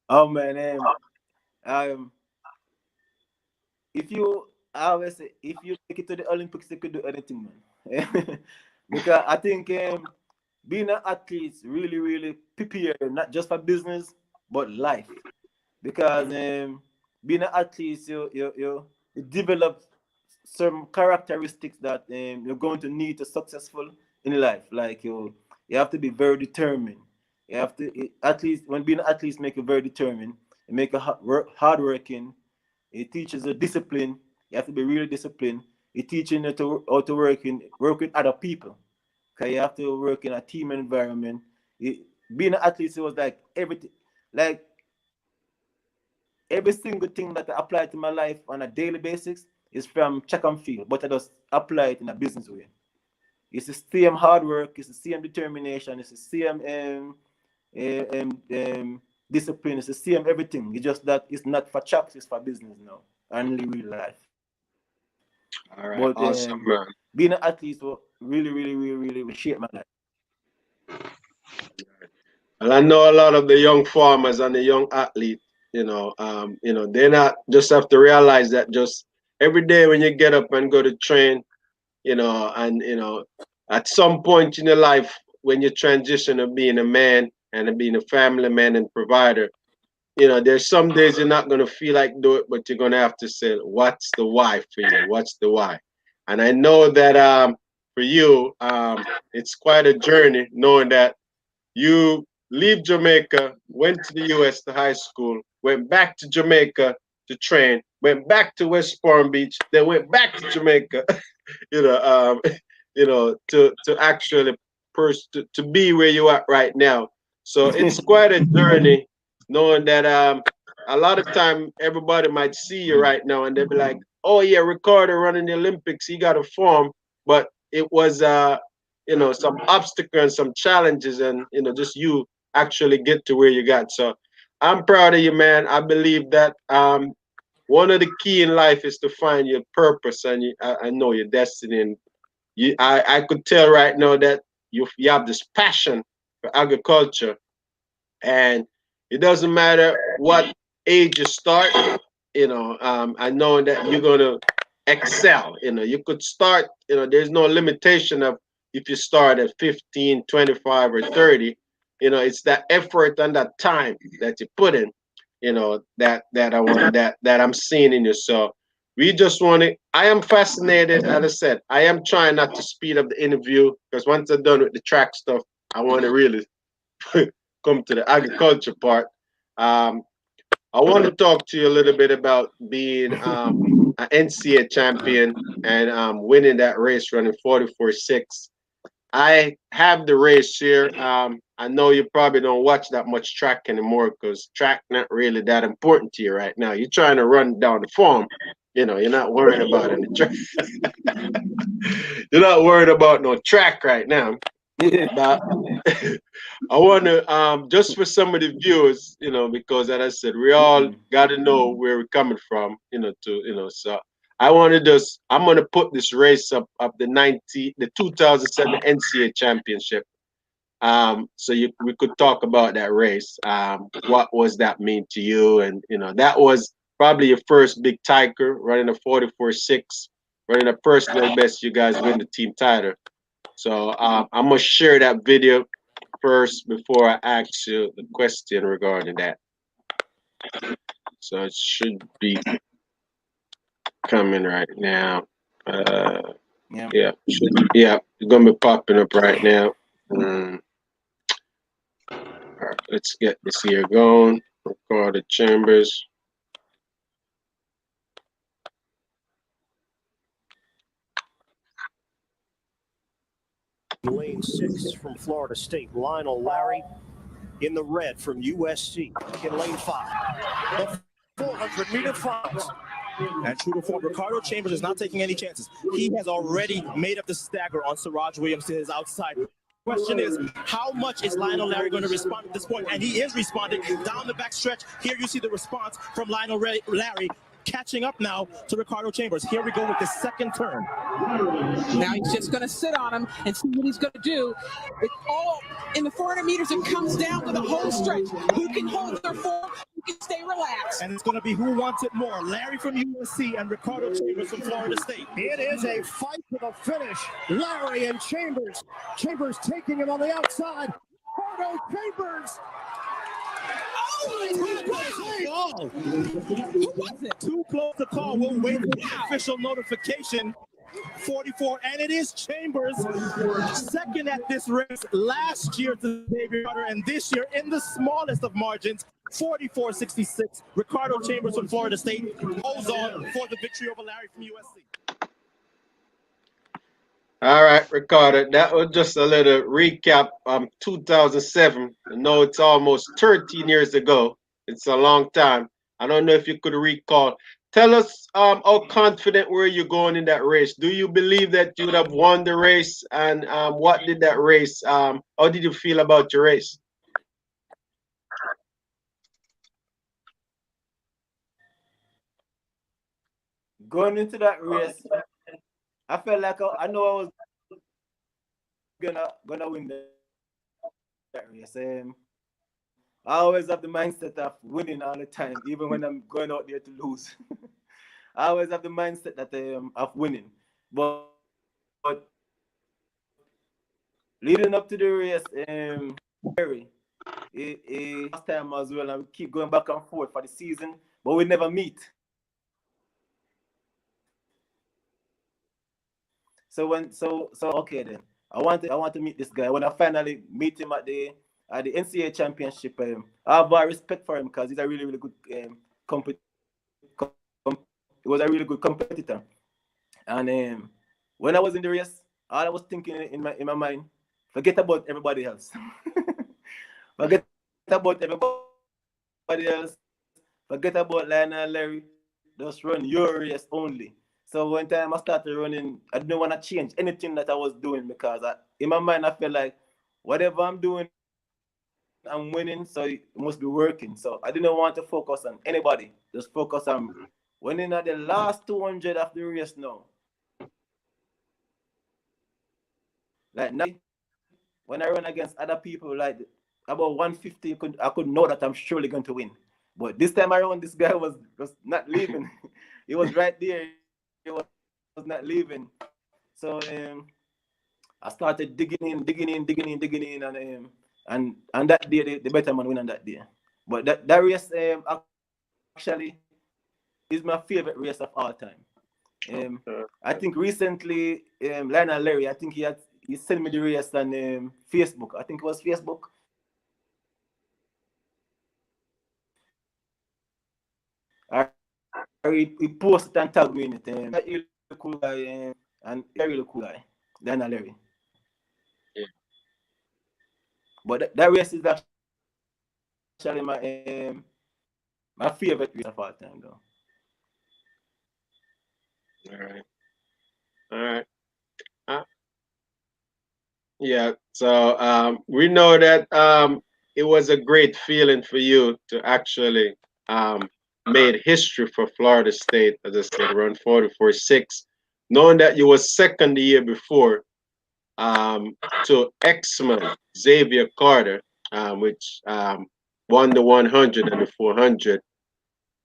Oh man, um, if you I always say if you make it to the Olympics, you could do anything, man. Because I think being an athlete is really, really prepare not just for business but life. Because being an athlete, you develop some characteristics that you're going to need to successful in life. Like you have to be very determined. You have to at least when being an athlete make you very determined. You make a hard working. It teaches you discipline. You have to be really disciplined. It teaching you to how to work with other people. Cause you have to work in a team environment. Being an athlete was like everything, like every single thing that I apply to my life on a daily basis is from check and feel, but I just apply it in a business way. It's the same hard work, it's the same determination, it's the same discipline, it's the same everything. It's just that it's not for checks, it's for business now and real life.
All right,
But
awesome, man.
being an athlete will really shape my life.
Well, I know a lot of the young farmers and the young athletes, they not just have to realize that just every day when you get up and go to train, and at some point in your life when you transition of being a man and being a family man and provider, there's some days you're not gonna feel like do it, but you're gonna have to say, what's the why for you? What's the why? And I know that for you, it's quite a journey knowing that you leave Jamaica, went to the US to high school, went back to Jamaica to train, went back to West Palm Beach, then went back to Jamaica, you know, um, to actually to be where you are right now. So it's quite a journey, knowing that a lot of time everybody might see you right now and they'll be like, "Oh yeah, Ricardo running the Olympics, he got a form," but it was some obstacle and some challenges, and just you actually get to where you got. So I'm proud of you, man. I believe that one of the key in life is to find your purpose and I know your destiny. And I could tell right now that you have this passion for agriculture, and it doesn't matter what age you start. I know that you're gonna excel. You could start. There's no limitation of if you start at 15, 25, or 30. It's that effort and that time that you put in. That I want that I'm seeing in you. So we just want to. I am fascinated. As I said, I am trying not to speed up the interview because once I'm done with the track stuff, I want to really come to the agriculture part. Um, I want to talk to you a little bit about being an NCAA champion and winning that race running 44.6. I have the race here. I know you probably don't watch that much track anymore because track not really that important to you right now. You're trying to run down the farm. You're not worried about any track. You're not worried about no track right now. But I want to just for some of the viewers, because as I said, we all got to know where we're coming from, So I want to I'm going to put this race up the 2007 NCAA championship. So we could talk about that race. What was that mean to you? And that was probably your first big tiger running a 44.6, running a personal best. You guys win the team title. So I'm gonna share that video first before I ask you the question regarding that. So it should be coming right now. Yeah, it's gonna be popping up right now. All right, let's get this here going. Ricardo Chambers.
Lane 6 from Florida State, Lionel Larry in the red from USC in lane 5. The 400-meter finals. And true to form, Ricardo Chambers is not taking any chances. He has already made up the stagger on Siraj Williams to his outside. Question is, how much is Lionel Larry going to respond at this point? And he is responding down the back stretch. Here you see the response from Lionel Larry. catching up now to Ricardo Chambers. Here we go with the second turn.
Now he's just going to sit on him and see what he's going to do. It's all in the 400 meters. It comes down to the whole stretch. Who can hold their form? Who can stay relaxed?
And it's going to be who wants it more, Larry from USC and Ricardo Chambers from Florida State. It is a fight to the finish. Larry and Chambers. Chambers taking him on the outside. Ricardo Chambers. Oh, who was it? Too close to call. We'll wait for the official notification. 44, and it is Chambers, second at this race last year to Xavier Carter, and this year in the smallest of margins, 44.66. Ricardo Chambers from Florida State holds on for the victory over Larry from USC.
All right, Ricardo, that was just a little recap. 2007. I know it's almost 13 years ago. It's a long time. I don't know if you could recall. Tell us how confident were you going in that race? Do you believe that you would have won the race? And what did that race, how did you feel about your race?
Going into that race, I felt like I know I was gonna win that race. I always have the mindset of winning all the time, even when I'm going out there to lose. I always have the mindset that of winning. But leading up to the race, last time as well, and we keep going back and forth for the season, but we never meet. So okay then. I want to meet this guy. When I finally meet him at the NCAA championship, I have a respect for him because he's a really, really good he was a really good competitor. And when I was in the race, all I was thinking in my mind, forget about everybody else. Forget about everybody else. Forget about Lionel and Larry. Just run your race only. So when time I started running, I didn't want to change anything that I was doing because in my mind I felt like whatever I'm doing, I'm winning, so it must be working. So I didn't want to focus on anybody. Just focus on winning at the last 200 of the race now. Like now, when I run against other people, like about 150, I could know that I'm surely going to win. But this time around, this guy was not leaving. He was right there. He was not leaving. So I started digging in, and that day the better man win on that day. But that race actually is my favorite race of all time. I think recently Lionel Larry, I think he sent me the race on Facebook. I think it was Facebook. He posted and tagged me in it. He's a really cool guy and a really cool guy, Lionel Larry.
Yeah.
But that race is actually my favorite race of all time, though.
All right. Yeah. So we know that it was a great feeling for you to actually made history for Florida State, as I said, around 44.6, knowing that you were second the year before to X-Man Xavier Carter, which won the 100 and the 400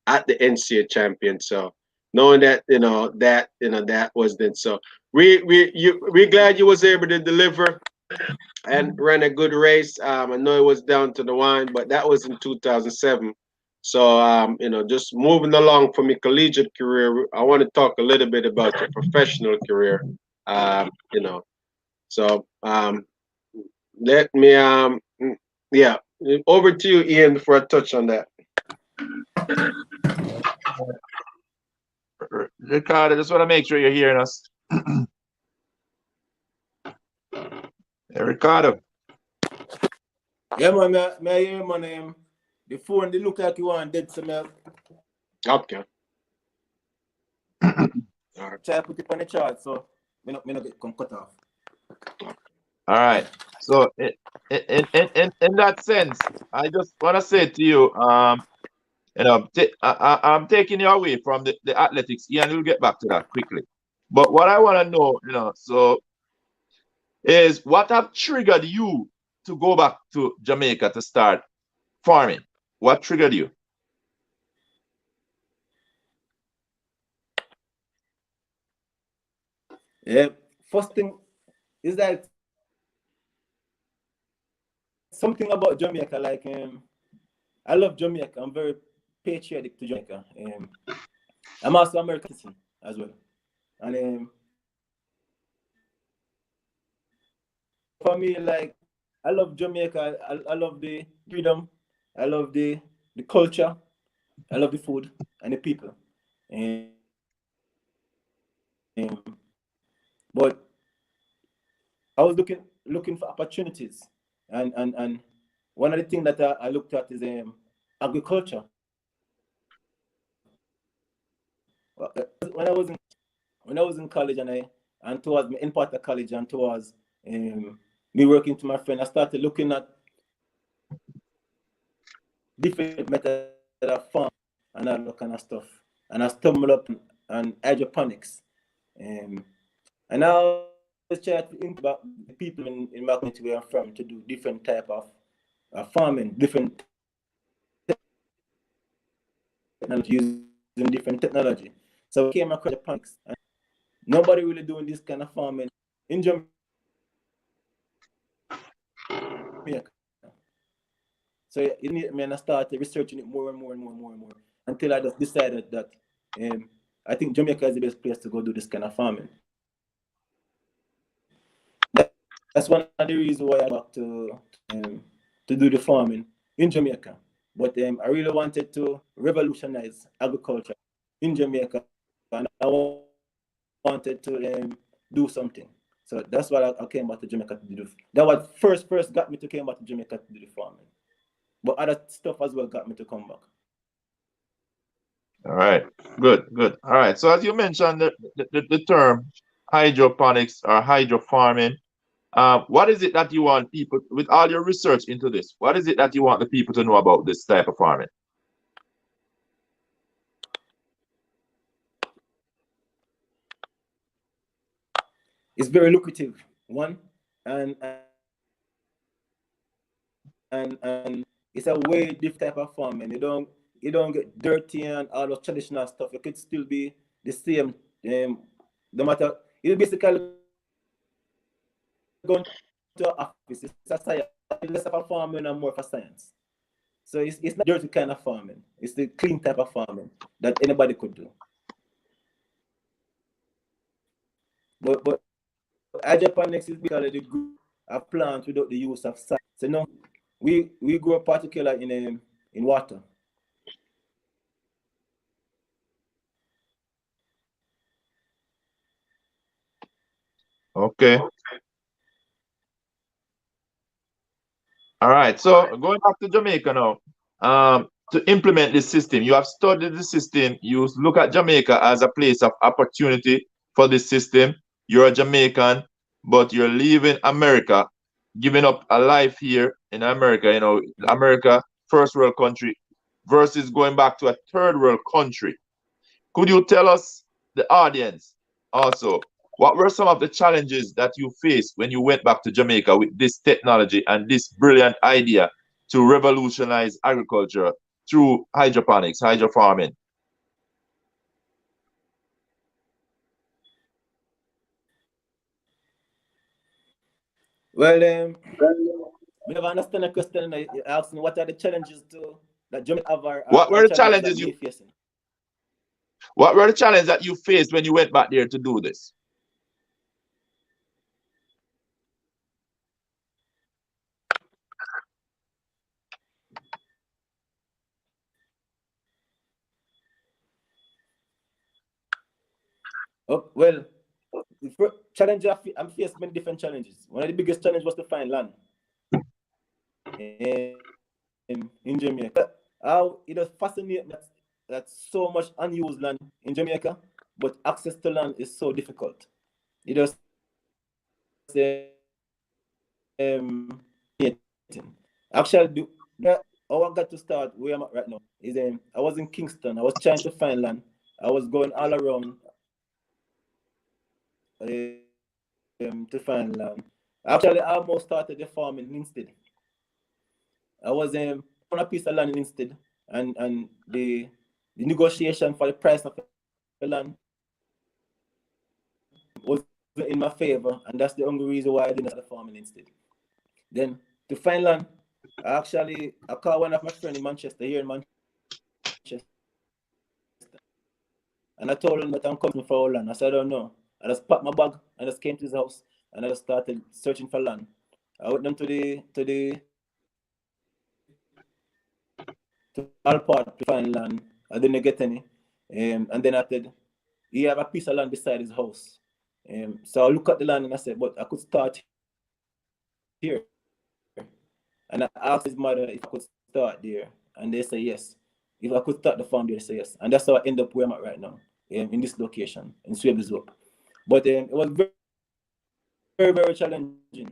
at the NCAA champion. So knowing that that was then. So we glad you was able to deliver and ran a good race. I know it was down to the wire, but that was in 2007. So just moving along from your collegiate career, I want to talk a little bit about your professional career. So let me over to you, Ian, before I touch on that.
Ricardo, I just want to make sure you're hearing us. Hey, Ricardo.
Yeah, man, I hear my name. The phone, they look like you want dead, so me
Okay.
try to put it on the chart, so me not get cut off.
All right. So in that sense, I just want to say to you, I'm taking you away from the athletics. Ian, we'll get back to that quickly. But what I want to know, so is what have triggered you to go back to Jamaica to start farming? What triggered you?
Yeah, first thing is that something about Jamaica, like I love Jamaica. I'm very patriotic to Jamaica. I'm also American citizen as well, and for me, like I love Jamaica. I love the freedom. I love the culture. I love the food and the people. But I was looking for opportunities, and one of the things that I looked at is agriculture. When I was in college and towards me in part of college and towards me working to my friend, I started looking at different methods of farm and all that kind of stuff. And I stumbled up on hydroponics. And I always try to think about the people in my community where I'm from to do different type of farming, different technology, using different technology. So I came across hydroponics. And nobody really doing this kind of farming in Jamaica. So I started researching it more and more until I just decided that I think Jamaica is the best place to go do this kind of farming. That's one of the reasons why I got to do the farming in Jamaica. But I really wanted to revolutionize agriculture in Jamaica, and I wanted to do something. So that's why I came back to Jamaica to do. That was first got me to came back to Jamaica to do the farming. But other stuff as well got me to come back.
All right, good. All right, so as you mentioned, the term hydroponics or hydro farming, what is it that you want people, with all your research into this, what is it that you want the people to know about this type of farming?
It's very lucrative, one, and it's a way different type of farming. You don't get dirty and all those traditional stuff. It could still be the same. No matter, you basically going to an office. It's a science, less of a farming and more for science. So it's not dirty kind of farming. It's the clean type of farming that anybody could do. But hydroponics is because the group of plants without the use of science. So no, we grow particularly in water.
Okay. All right. So going back to Jamaica now, to implement this system, you have studied the system. You look at Jamaica as a place of opportunity for this system. You're a Jamaican, but you're leaving America, giving up a life here in America. America, first world country, versus going back to a third world country. Could you tell us, the audience, also, what were some of the challenges that you faced when you went back to Jamaica with this technology and this brilliant idea to revolutionize agriculture through hydroponics, hydrofarming?
Well, I never understand the question. You asked me what are the challenges that Jamaica have
What
or
were the
challenges that
challenges
we facing.
what were the challenges that you faced when you went back there to do this?
Oh, well, the challenge I'm faced many different challenges. One of the biggest challenges was to find land in Jamaica. How it was fascinating that so much unused land in Jamaica, but access to land is so difficult. It was um, actually how I got to start where I'm at right now is I was in Kingston. I was trying to find land. I was going all around to find land. Actually, I almost started the farm in Instead. I was on a piece of land in Instead, and the negotiation for the price of the land was in my favor, and that's the only reason why I didn't start the farming instead. Then to find land, I called one of my friends in Manchester, here in Manchester, and I told him that I'm coming for land. I said, I don't know. I just packed my bag and just came to his house and I just started searching for land. I went down to Alport to find land. I didn't get any. And then after he have a piece of land beside his house. So I look at the land and I said, but I could start here. And I asked his mother if I could start there. And they say yes. If I could start the farm there, they say yes. And that's how I end up where I'm at right now, in this location, in Swabeswap. But it was very, very, very challenging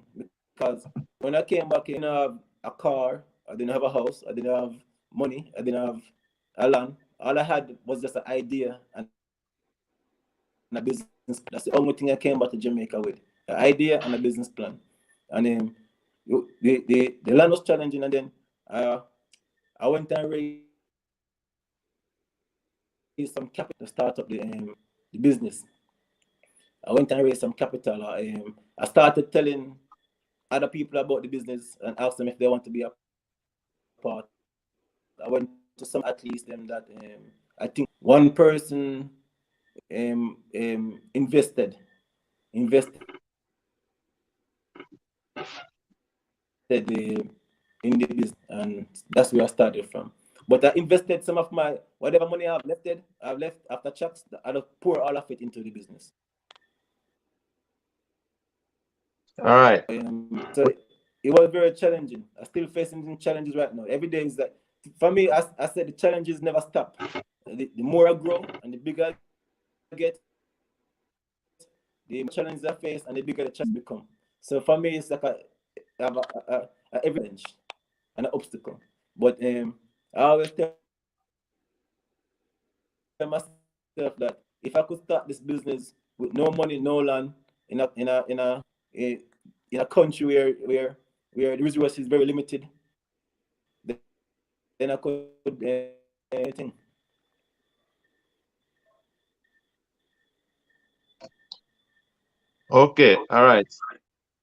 because when I came back, I didn't have a car, I didn't have a house, I didn't have money, I didn't have a land. All I had was just an idea and a business plan. That's the only thing I came back to Jamaica with, an idea and a business plan. And the land was challenging, and then I went and raised some capital to start up the business. I went and raised some capital. I started telling other people about the business and asked them if they want to be a part. I went to some athletes them that I think one person invested in the business, and that's where I started from. But I invested some of my whatever money I've left after checks. I just pour all of it into the business.
All right.
So it was very challenging. I'm still facing some challenges right now. Every day is that for me. I said the challenges never stop. The more I grow and the bigger I get, the more challenges I face and the bigger the challenge become. So for me, it's like a every challenge and an obstacle. But I always tell myself that if I could start this business with no money, no land, in a country where the resources is very limited, then I could anything.
Okay. All right.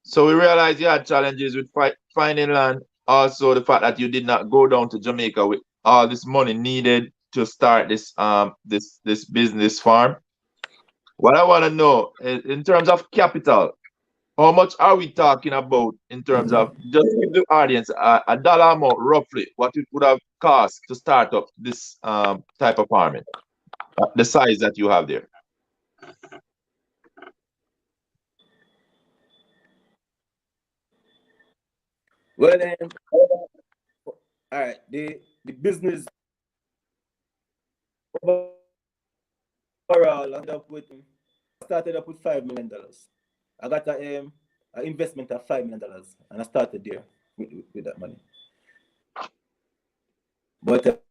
So we realized you had challenges with finding land. Also, the fact that you did not go down to Jamaica with all this money needed to start this business farm. What I want to know is, in terms of capital, how much are we talking about in terms of, just give the audience a dollar amount roughly what it would have cost to start up this type of farming, the size that you have there.
Well, all right, the business overall, I started up with $5 million. I got an investment of $5 million, and I started there with that money. But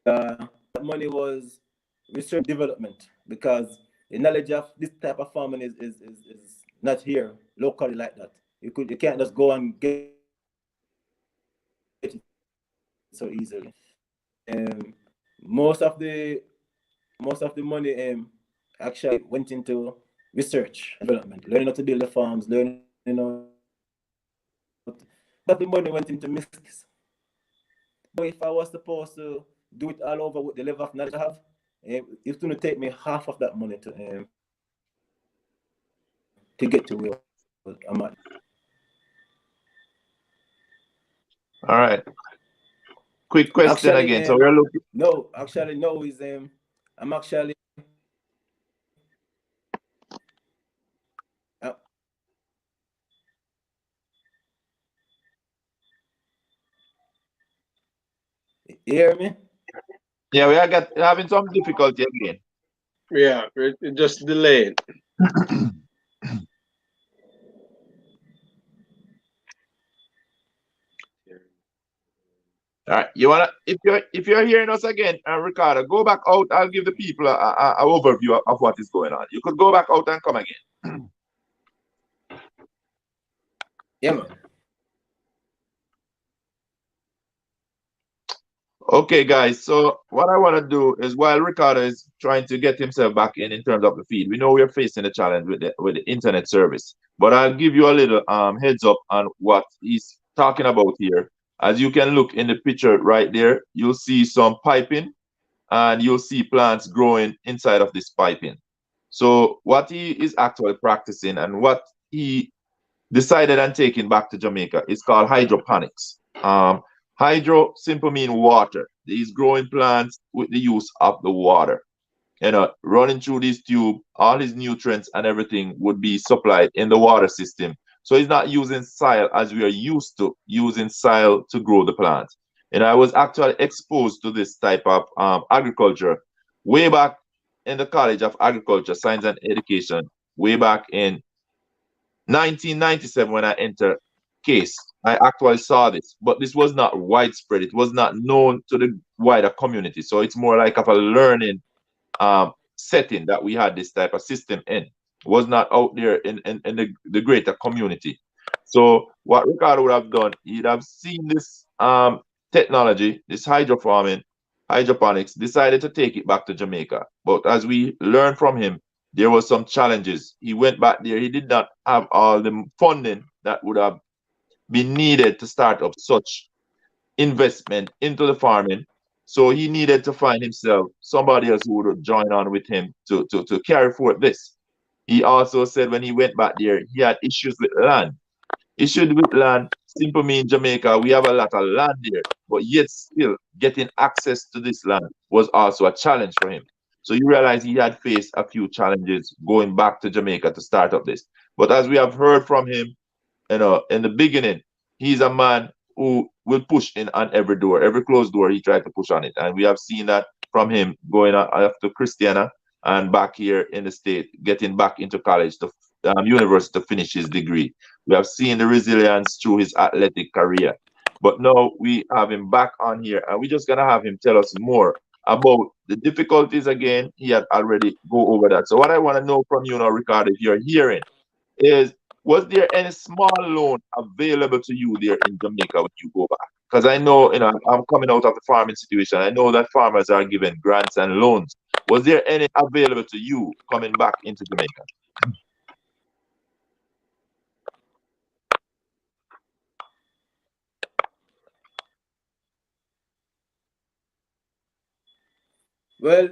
that money was research development, because the knowledge of this type of farming is not here locally like that. You can't just go and get it so easily. Most of the money actually went into research and development, learning how to build the farms, learning but the money went into mistakes. But if I was supposed to do it all over with the level of knowledge I have, it's going to take me half of that money to get to where I'm at.
All right. Quick question
Actually,
again. So we're looking.
no, is I'm actually you hear me?
Yeah, we are having some difficulty again.
Yeah, it just delayed.
All right, you wanna if you're hearing us again, Ricardo, go back out. I'll give the people a overview of what is going on. You could go back out and come again.
Yeah, man.
Okay, guys. So what I want to do is while Ricardo is trying to get himself back in terms of the feed, we know we are facing a challenge with the internet service. But I'll give you a little heads up on what he's talking about here. As you can look in the picture right there, you'll see some piping and you'll see plants growing inside of this piping. So what he is actually practicing and what he decided on taking back to Jamaica is called hydroponics. Hydro simply mean water. These growing plants with the use of the water. Running through this tube, all his nutrients and everything would be supplied in the water system. So he's not using soil as we are used to using soil to grow the plant. And I was actually exposed to this type of agriculture way back in the College of Agriculture, Science and Education, way back in 1997 when I entered case. I actually saw this, but this was not widespread. It was not known to the wider community. So it's more like of a learning setting that we had this type of system in. It was not out there in the greater community. So what Ricardo would have done, he'd have seen this technology, this hydrofarming, hydroponics, decided to take it back to Jamaica. But as we learned from him, there was some challenges. He went back there. He did not have all the funding that would have been needed to start up such investment into the farming. So he needed to find himself somebody else who would join on with him to carry forth this. He also said when he went back there, he had issues with land. Issues with land simply mean Jamaica, we have a lot of land there, but yet still getting access to this land was also a challenge for him. So you realize he had faced a few challenges going back to Jamaica to start up this. But as we have heard from him, in the beginning, he's a man who will push in on every door, every closed door he tried to push on it. And we have seen that from him going after Christiana and back here in the state, getting back into college to university to finish his degree. We have seen the resilience through his athletic career. But now we have him back on here, and we're just gonna have him tell us more about the difficulties again. He had already go over that. So what I want to know from you now, Ricardo, if you're hearing, is was there any small loan available to you there in Jamaica when you go back? Because I know, I'm coming out of the farming situation. I know that farmers are given grants and loans. Was there any available to you coming back into Jamaica?
Well,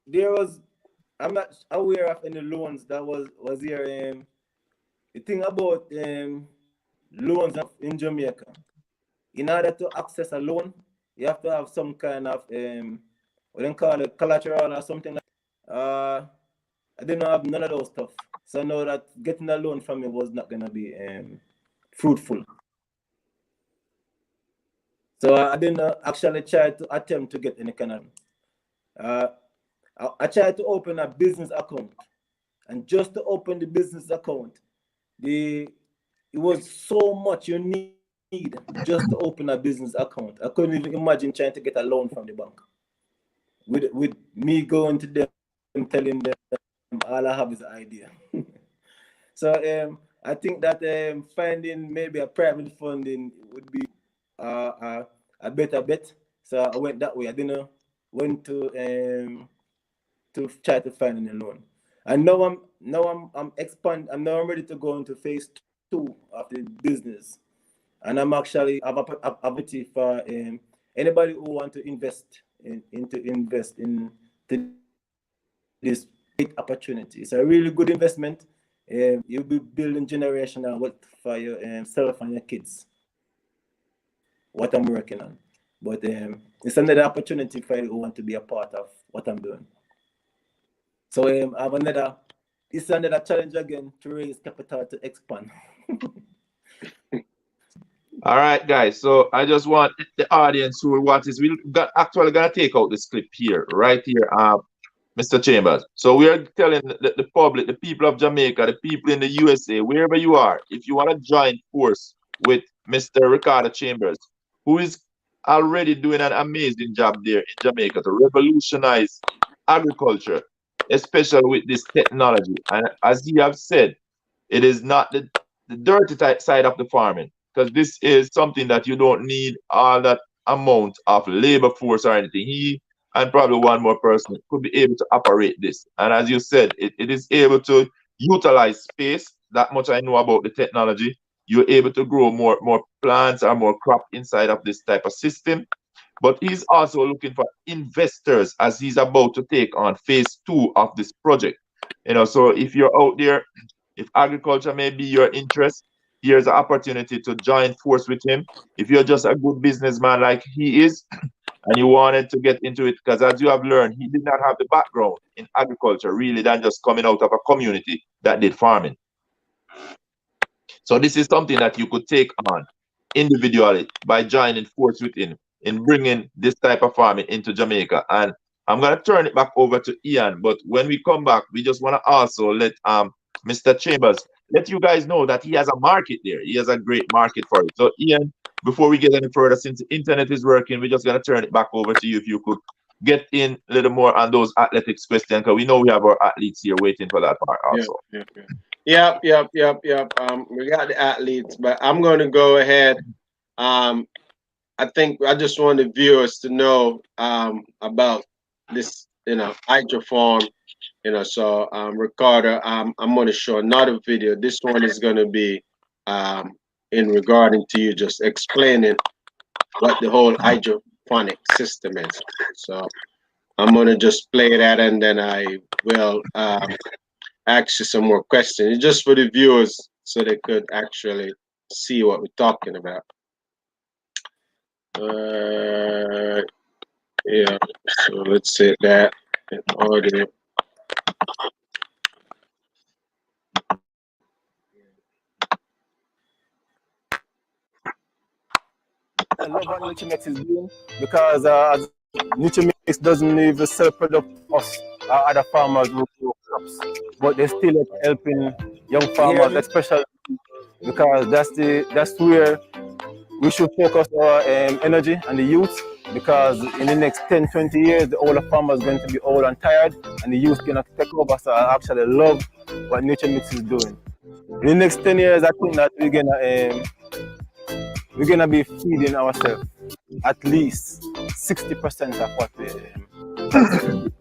there was. I'm not aware of any loans that was there. The thing about loans in Jamaica, in order to access a loan, you have to have some kind of what they call it, collateral or something like that. I didn't have none of those stuff. So I know that getting a loan from me was not gonna be fruitful. So I didn't actually try to attempt to get any kind of I tried to open a business account, and just to open the business account, it was so much you need just to open a business account. I couldn't even imagine trying to get a loan from the bank. With me going to them telling them all I have is an idea. So I think that finding maybe a private funding would be a better bet. So I went that way. I didn't went to try to find any loan. And now I'm expand. I'm now ready to go into phase 2 of the business, and I'm actually have a opportunity for anybody who want to invest in this great opportunity. It's a really good investment. You'll be building generational wealth for yourself and your kids. What I'm working on, but it's another opportunity for you who want to be a part of what I'm doing. So I have it's another challenge again to raise capital to expand.
All right, guys. So I just want the audience who watch this. We got actually gonna take out this clip here, right here, Mr. Chambers. So we are telling the public, the people of Jamaica, the people in the USA, wherever you are, if you want to join force with Mr. Ricardo Chambers, who is already doing an amazing job there in Jamaica to revolutionize agriculture, especially with this technology. And as he have said, it is not the dirty side of the farming, because this is something that you don't need all that amount of labor force or anything. He and probably one more person could be able to operate this. And as you said, it is able to utilize space. That much I know about the technology. You're able to grow more plants or more crop inside of this type of system. But he's also looking for investors as he's about to take on phase 2 of this project. So if you're out there, if agriculture may be your interest, here's an opportunity to join force with him. If you're just a good businessman like he is, and you wanted to get into it, because as you have learned, he did not have the background in agriculture, really, than just coming out of a community that did farming. So this is something that you could take on individually by joining force with him in bringing this type of farming into Jamaica. And I'm going to turn it back over to Ian. But when we come back, we just want to also let Mr. Chambers let you guys know that he has a market there. He has a great market for it. So Ian, before we get any further, since the internet is working, we're just going to turn it back over to you if you could get in a little more on those athletics questions, because we know we have our athletes here waiting for that part also.
Yep. We got the athletes, but I'm going to go ahead. I think I just want the viewers to know about this, hydroform. So Ricardo, I'm going to show another video. This one is going to be in regarding to you just explaining what the whole hydroponic system is. So I'm going to just play that, and then I will ask you some more questions, just for the viewers, so they could actually see what we're talking about. Yeah, so let's set that in order.
I love what Nutrimix is doing, because Nutrimix doesn't even sell product to us or other farmers who grow crops, but they still helping young farmers, especially because that's where we should focus our energy and the youth, because in the next 10-20 years, the older farmers are going to be old and tired, and the youth cannot take over. So I actually love what Nutrimix is doing. In the next 10 years, I think that we're gonna be feeding ourselves at least 60% of what the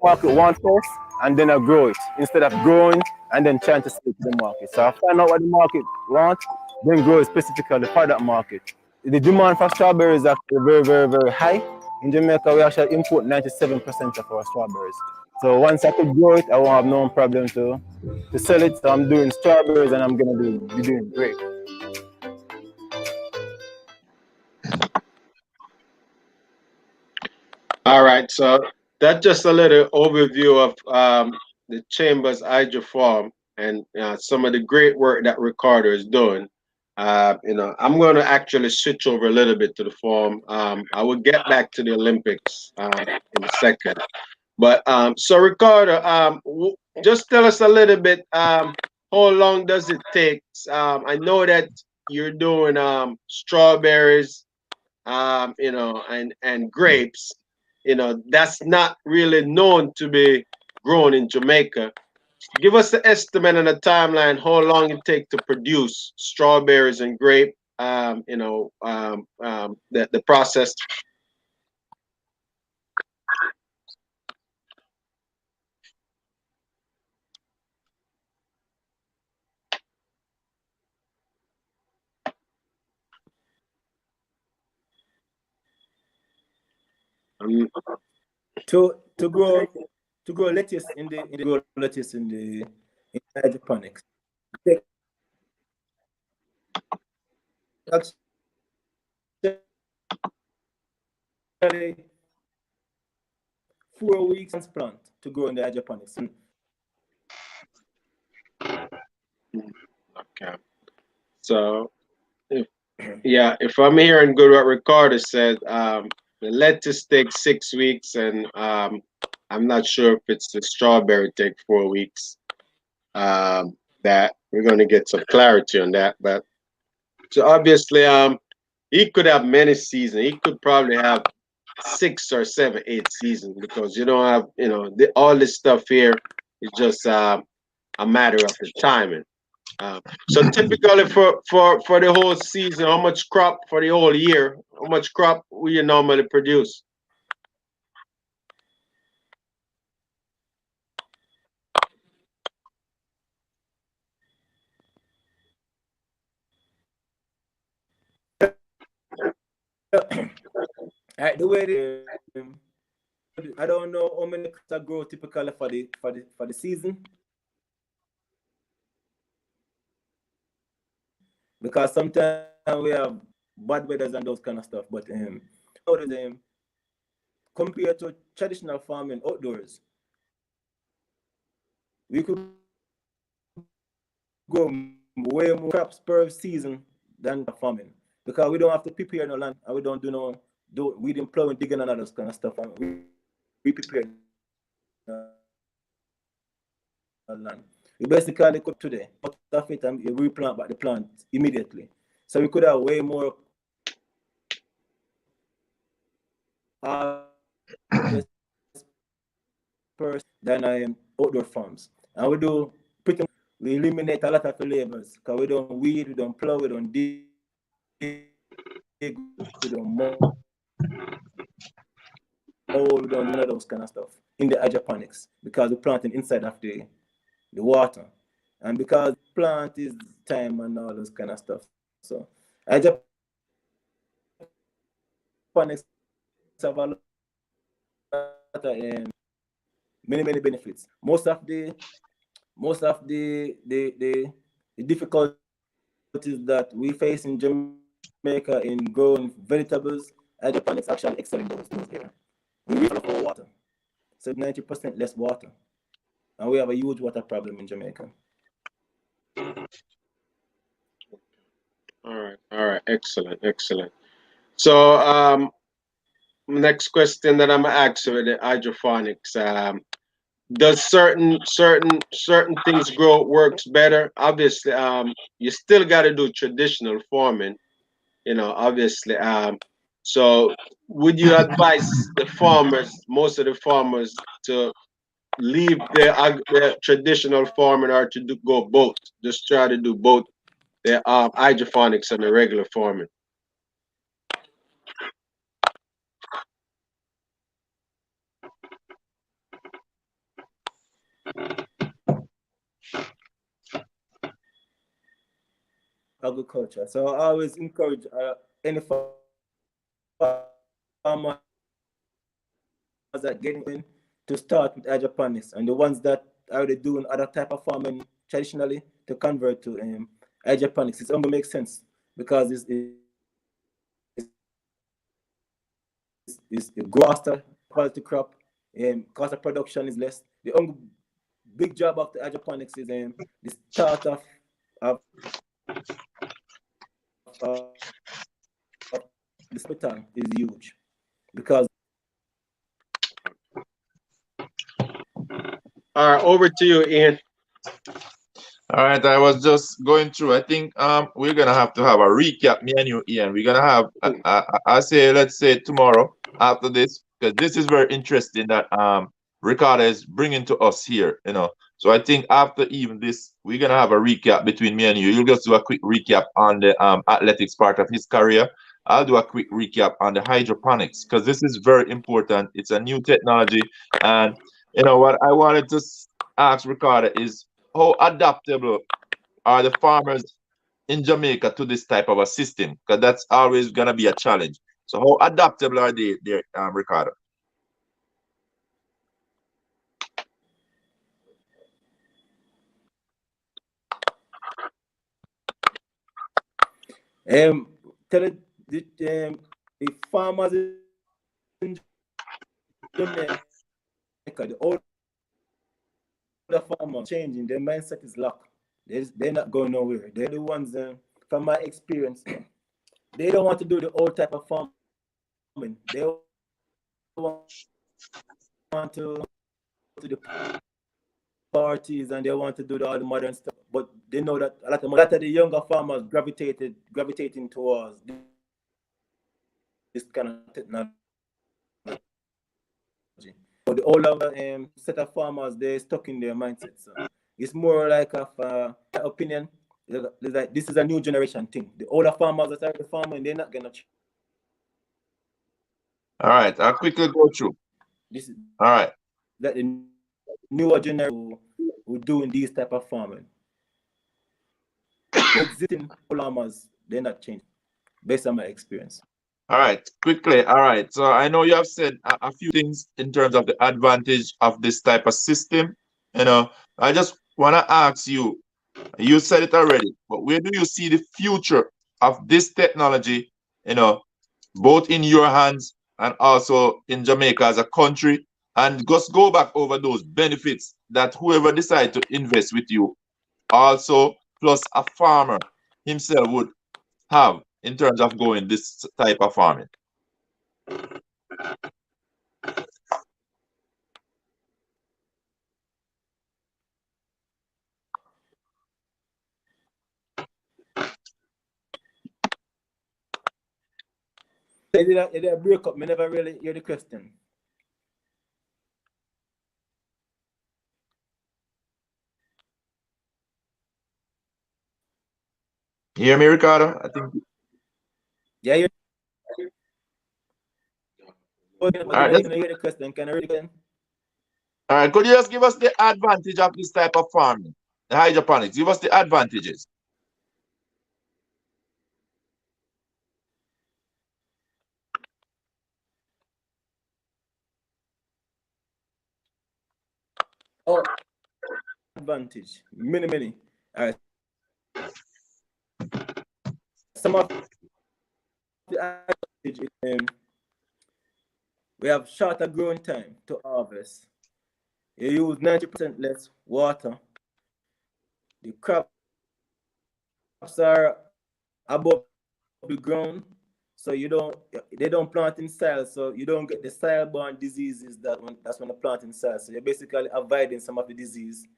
market wants first, and then I grow it instead of growing and then trying to sell to the market. So I find out what the market wants, then grow specifically for that market. The demand for strawberries is actually very, very, very high. In Jamaica, we actually import 97% of our strawberries. So once I could grow it, I won't have no problem to sell it. So I'm doing strawberries, and I'm gonna be doing great.
All right, so that's just a little overview of the Chambers hydroform and some of the great work that Ricardo is doing. I'm going to actually switch over a little bit to the form. I will get back to the Olympics in a second. But so Ricardo, just tell us a little bit. How long does it take? I know that you're doing strawberries, and grapes. That's not really known to be grown in Jamaica. Give us the estimate and a timeline how long it takes to produce strawberries and grape. The process.
To grow lettuce in the hydroponics. That's 4 weeks transplant to grow in the hydroponics.
Okay. So if I'm hearing good what Ricardo said, the lettuce takes 6 weeks, and I'm not sure if it's the strawberry take 4 weeks. That we're going to get some clarity on that. But so obviously, he could have many seasons. He could probably have 6 or 7, 8 seasons because you don't have, all this stuff here is just a matter of the timing. So typically for the whole season, how much crop for the whole year? How much crop will you normally produce?
Alright, the way I don't know how many crops grow typically for the season, because sometimes we have bad weathers and those kind of stuff. But compared to traditional farming outdoors, we could grow way more crops per season than farming, because we don't have to prepare no land, and we don't do weeding, plowing, digging, and all those kind of stuff. And we prepare land. We basically could today out of it and we replant back the plant immediately. So we could have way more than outdoor farms. And we eliminate a lot of the labors, because we don't weed, we don't plow, we don't dig, we don't mow, we don't do none of those kind of stuff in the hydroponics, because we're planting inside of the water, and because plant is time and all those kind of stuff. So hydroponics have a lot of many benefits. Most of the difficulties that we face in Jamaica in growing vegetables, hydroponics actually excel in those areas. We refill for water, so 90% less water, and we have a huge water problem in Jamaica.
All right, excellent. So, next question that I'm asking with the hydroponics, does certain things works better? Obviously, you still got to do traditional farming, obviously. So, would you advise most of the farmers, to leave the traditional farming, or to go both? Just try to do both the hydroponics and the regular farming.
Agriculture. So I always encourage any farmer that getting in to start with hydroponics, and the ones that are already doing other type of farming traditionally, to convert to hydroponics. It's only makes sense, because it's the faster quality crop, cost of production is less. The only big job of the hydroponics is the start of the hospital is huge, because.
All right, over to you, Ian.
All right, I was just going through. I think we're gonna have to have a recap, me and you, Ian. We're gonna have I say, let's say tomorrow after this, because this is very interesting that Ricardo is bringing to us here. So I think after even this, we're gonna have a recap between me and you. You'll just do a quick recap on the athletics part of his career. I'll do a quick recap on the hydroponics, because this is very important. It's a new technology, and what I wanted to ask Ricardo is, how adaptable are the farmers in Jamaica to this type of a system? Because that's always gonna be a challenge. So how adaptable are they there, Ricardo?
The farmers in Jamaica, the older farmers changing, their mindset is locked. They're not going nowhere. They're the ones, from my experience, they don't want to do the old type of farming. They want to go to the parties, and they want to do all the modern stuff. But they know that a lot of the younger farmers gravitating towards this kind of technology. But the older set of farmers, they're stuck in their mindset. So it's more like a opinion. Like this is a new generation thing. The older farmers that are the farming, they're not gonna.
All right, I'll quickly go through.
This is
All right.
that the newer generation who doing these type of farming. The existing farmers, they're not changing, based on my experience.
All right, quickly. All right. So I know you have said a few things in terms of the advantage of this type of system. I just want to ask you, you said it already, but where do you see the future of this technology, both in your hands and also in Jamaica as a country? And just go back over those benefits that whoever decide to invest with you also, plus a farmer himself would have in terms of going this type of farming.
They did a breakup. Me never really hear the question.
You hear me, Ricardo? I think.
Yeah, you.
All right,
I hear the question. Can I read it again?
all right. Could you just give us the advantage of this type of farming, the hydroponics? Give us the advantages.
Oh, advantage. Many. All right. Some of the advantage is we have shorter growing time to harvest. You use 90% less water. The crops are above the ground, so they don't plant in soil, so you don't get the soil-borne diseases that's when the plant in soil. So you're basically avoiding some of the disease.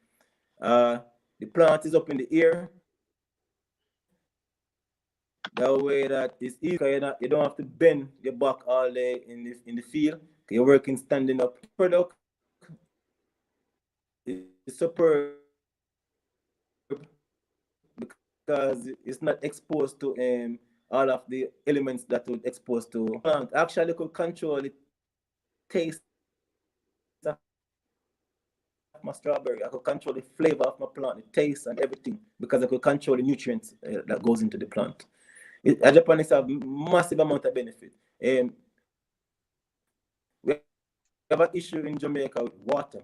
The plant is up in the air. That way that it's easy. You don't have to bend your back all day in the field. You're working standing up. Product is superb because it's not exposed to all of the elements that would expose to plant. Actually could control the taste of my strawberry. I could control the flavor of my plant, the taste and everything, because I could control the nutrients that goes into the plant. Hydroponics have massive amount of benefit. We have an issue in Jamaica with water.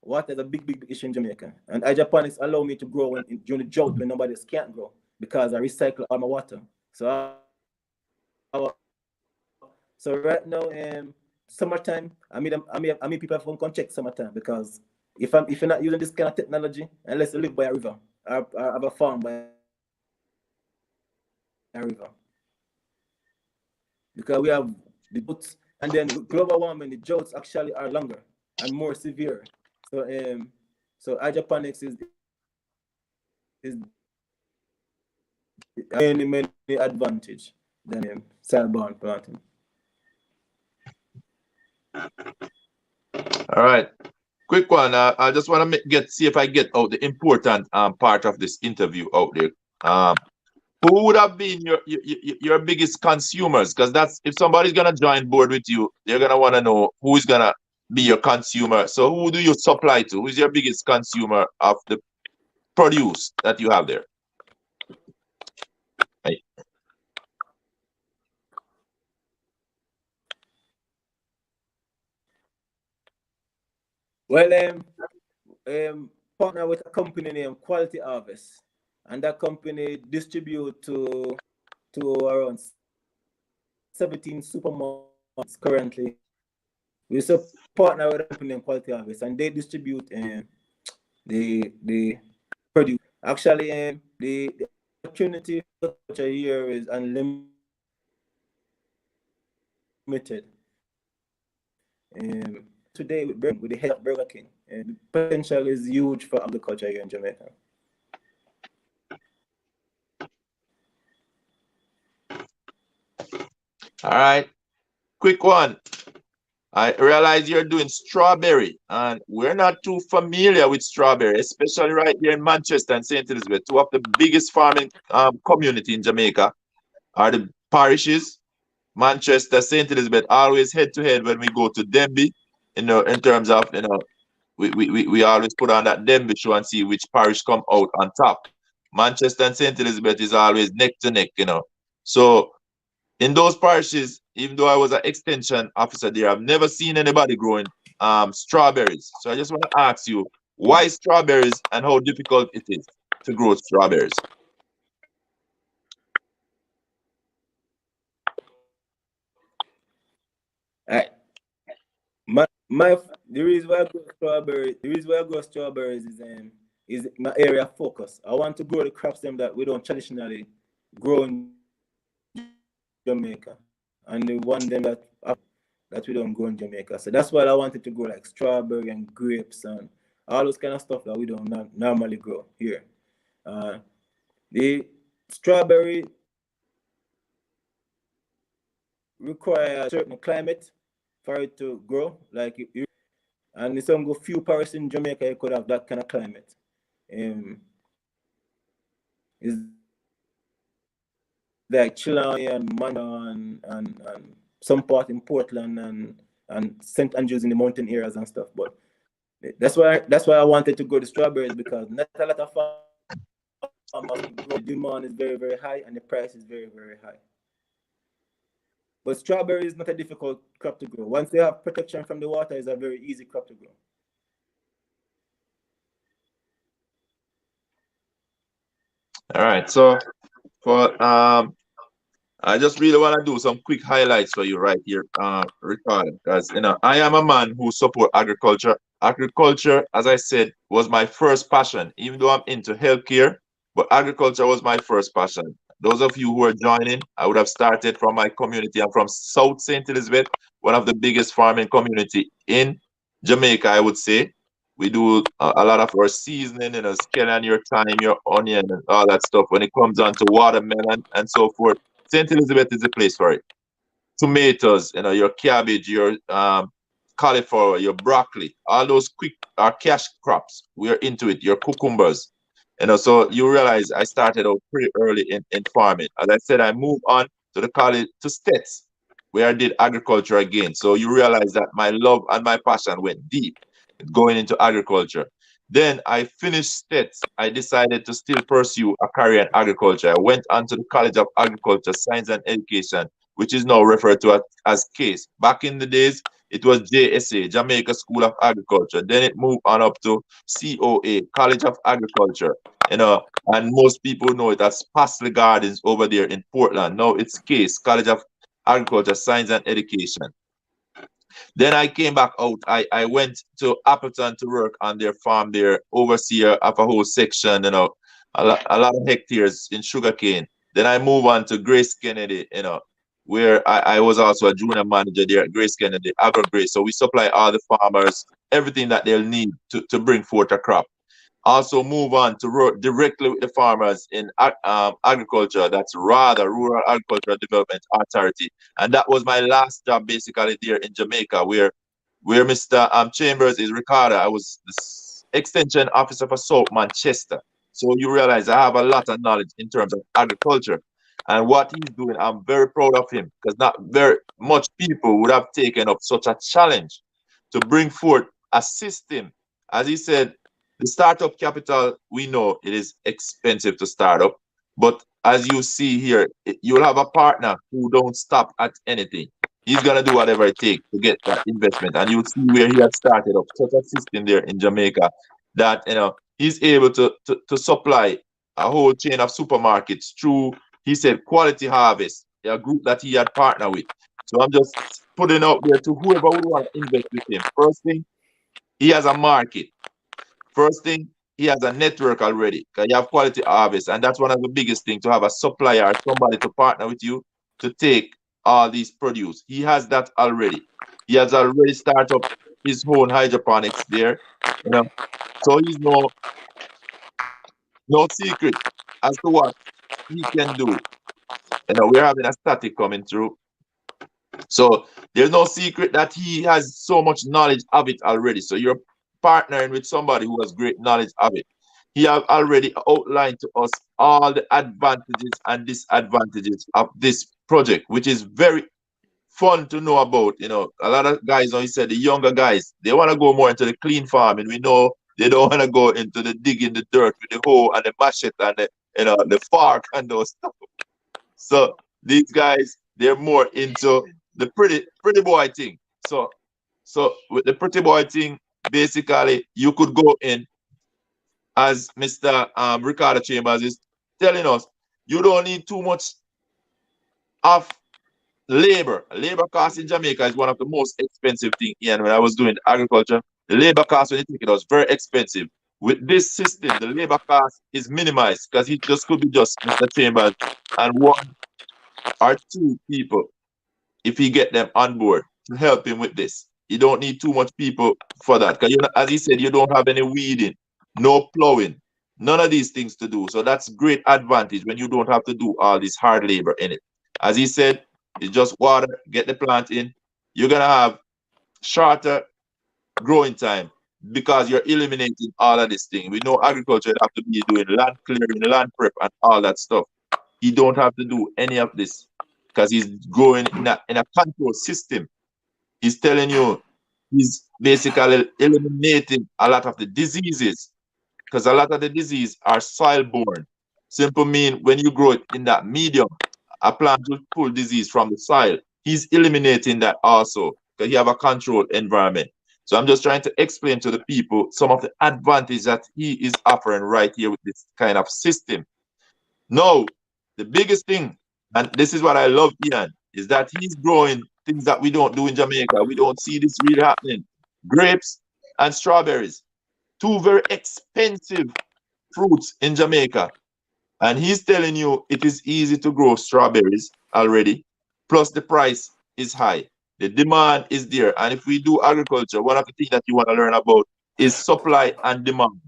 Water is a big issue in Jamaica. And hydroponics allow me to grow during the drought when nobody else can't grow because I recycle all my water. So right now, summertime, I mean people have to come check summertime because if you're not using this kind of technology, unless you live by a river or have a farm by a river, because we have the droughts, and then with global warming, the droughts actually are longer and more severe. So hydroponics is many advantage than soil-borne planting.
All right, quick one. I just want to see if I get out the important part of this interview out there. Who would have been your biggest consumers? Because that's, if somebody's gonna join board with you, they're gonna want to know who is gonna be your consumer. So who do you supply to? Who's your biggest consumer of the produce that you have there? Right.
Well, partner with a company named Quality Harvest, and that company distribute to around 17 supermarkets currently. We partner with a company named Quality Harvest, and they distribute the produce. Actually, the opportunity here is unlimited. Today with the head of Burger King, and the potential is huge for agriculture here in Jamaica.
All right. Quick one. I realize you're doing strawberry, and we're not too familiar with strawberry, especially right here in Manchester and St. Elizabeth. Two of the biggest farming community in Jamaica are the parishes. Manchester, St. Elizabeth, always head to head when we go to Denby, in terms of, we always put on that Denby show and see which parish come out on top. Manchester and St. Elizabeth is always neck to neck. So in those parishes, even though I was an extension officer there, I've never seen anybody growing strawberries. So I just want to ask you, why strawberries and how difficult it is to grow strawberries?
I, the reason why I grow strawberries is my area of focus. I want to grow the crops them that we don't traditionally grow in Jamaica, and the one them that we don't grow in Jamaica. So that's why I wanted to grow like strawberry and grapes and all those kind of stuff that we don't normally grow here. The strawberry require a certain climate for it to grow. Like and in some few parishes in Jamaica, you could have that kind of climate. It's like Chile and Manila and some part in Portland and St. Andrews in the mountain areas and stuff. But that's why I wanted to grow the strawberries, because not a lot of farmers grow. The demand is very, very high and the price is very, very high. But strawberry is not a difficult crop to grow. Once they have protection from the water, it's a very easy crop to grow.
All right. So for I just really want to do some quick highlights for you right here, Ricardo, because I am a man who support agriculture. Agriculture, as I said, was my first passion, even though I'm into healthcare, but agriculture was my first passion. Those of you who are joining, I would have started from my community. I'm from South St. Elizabeth, one of the biggest farming community in Jamaica, I would say. We do a lot of our seasoning, scallion your thyme, your onion, and all that stuff. When it comes down to watermelon and so forth, St. Elizabeth is the place for it. Tomatoes, your cabbage, your cauliflower, your broccoli, all those quick cash crops. We're into it. Your cucumbers. So you realize I started out pretty early in farming. As I said, I moved on to the college to States, where I did agriculture again. So you realize that my love and my passion went deep going into agriculture. Then I finished States. I decided to still pursue a career in agriculture. I went on to the College of Agriculture, Science and Education, which is now referred to as CASE. Back in the days, it was JSA, Jamaica School of Agriculture. Then it moved on up to COA, College of Agriculture. And most people know it as Pasley Gardens over there in Portland. Now it's CASE, College of Agriculture, Science and Education. Then I came back out. I went to Appleton to work on their farm there, overseer of a whole section, a lot of hectares in sugarcane. Then I moved on to Grace Kennedy, where I was also a junior manager there at Grace Kennedy, Agro-Grace. So we supply all the farmers everything that they'll need to bring forth a crop. Also move on to work directly with the farmers in agriculture, that's rather Rural Agricultural Development Authority. And that was my last job basically there in Jamaica, where Mr. Chambers is Ricardo. I was the extension officer for South Manchester. So you realize I have a lot of knowledge in terms of agriculture. And what he's doing, I'm very proud of him, because not very much people would have taken up such a challenge to bring forth a system. As he said, the startup capital, we know it is expensive to start up, but as you see here, you'll have a partner who don't stop at anything. He's gonna do whatever it takes to get that investment, and you'll see where he had started up such a system there in Jamaica that he's able to supply a whole chain of supermarkets through, he said, Quality Harvest, a group that he had partnered with. So I'm just putting out there to whoever would want to invest with him. First thing, he has a market. First thing, he has a network already, because you have Quality Harvest, and that's one of the biggest things, to have a supplier, somebody to partner with you to take all these produce. He has that already. He has already started up his own hydroponics there, so he's no secret as to what he can do. We're having a static coming through. So there's no secret that he has so much knowledge of it already. So you're partnering with somebody who has great knowledge of it. He have already outlined to us all the advantages and disadvantages of this project, which is very fun to know about. You know, a lot of guys, he said, the younger guys, they want to go more into the clean farming. We know they don't want to go into the digging the dirt with the hoe and the machete and the fork and those stuff. So these guys, they're more into the pretty boy thing. So with the pretty boy thing, basically you could go in as Mr. Ricardo Chambers is telling us, you don't need too much of labor. Labor cost in Jamaica is one of the most expensive things. And when I was doing agriculture, the labor cost when you think it was very expensive. With this system, the labor cost is minimized because it just could be just Mr. Chambers and one or two people if he get them on board to help him with this. You don't need too much people for that. Because as he said, you don't have any weeding, no plowing, none of these things to do. So that's great advantage when you don't have to do all this hard labor in it. As he said, it's just water, get the plant in. You're gonna have shorter growing time because you're eliminating all of this thing. We know agriculture have to be doing land clearing, land prep, and all that stuff. He don't have to do any of this because he's growing in a control system. He's telling you he's basically eliminating a lot of the diseases because a lot of the disease are soil borne. Simple mean when you grow it in that medium, a plant will pull disease from the soil. He's eliminating that also because you have a controlled environment. So I'm just trying to explain to the people some of the advantage that he is offering right here with this kind of system. No, the biggest thing, and this is what I love, Ian, is that he's growing things that we don't do in Jamaica. We don't see this really happening. Grapes and strawberries, two very expensive fruits in Jamaica. And he's telling you it is easy to grow strawberries already, plus the price is high. The demand is there. And if we do agriculture, one of the things that you want to learn about is supply and demand.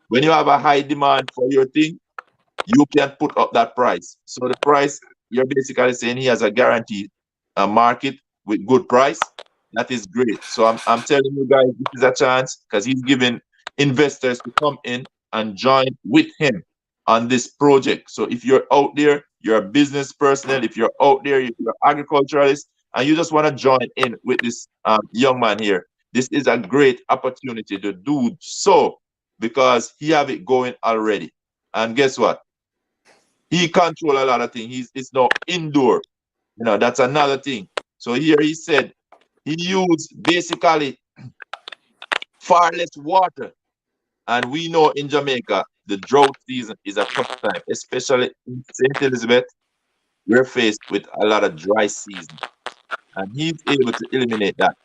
When you have a high demand for your thing, you can put up that price. So the price, you're basically saying he has a guaranteed market with good price. That is great. So I'm telling you guys, this is a chance because he's giving investors to come in and join with him on this project. So if you're out there, you're a business personnel, if you're out there, you're an agriculturalist, and you just want to join in with this young man here, this is a great opportunity to do so because he have it going already. And guess what? He control a lot of things. It's now indoor. That's another thing. So here he said he used basically far less water. And we know in Jamaica, the drought season is a tough time, especially in St. Elizabeth. We're faced with a lot of dry season. And he's able to eliminate that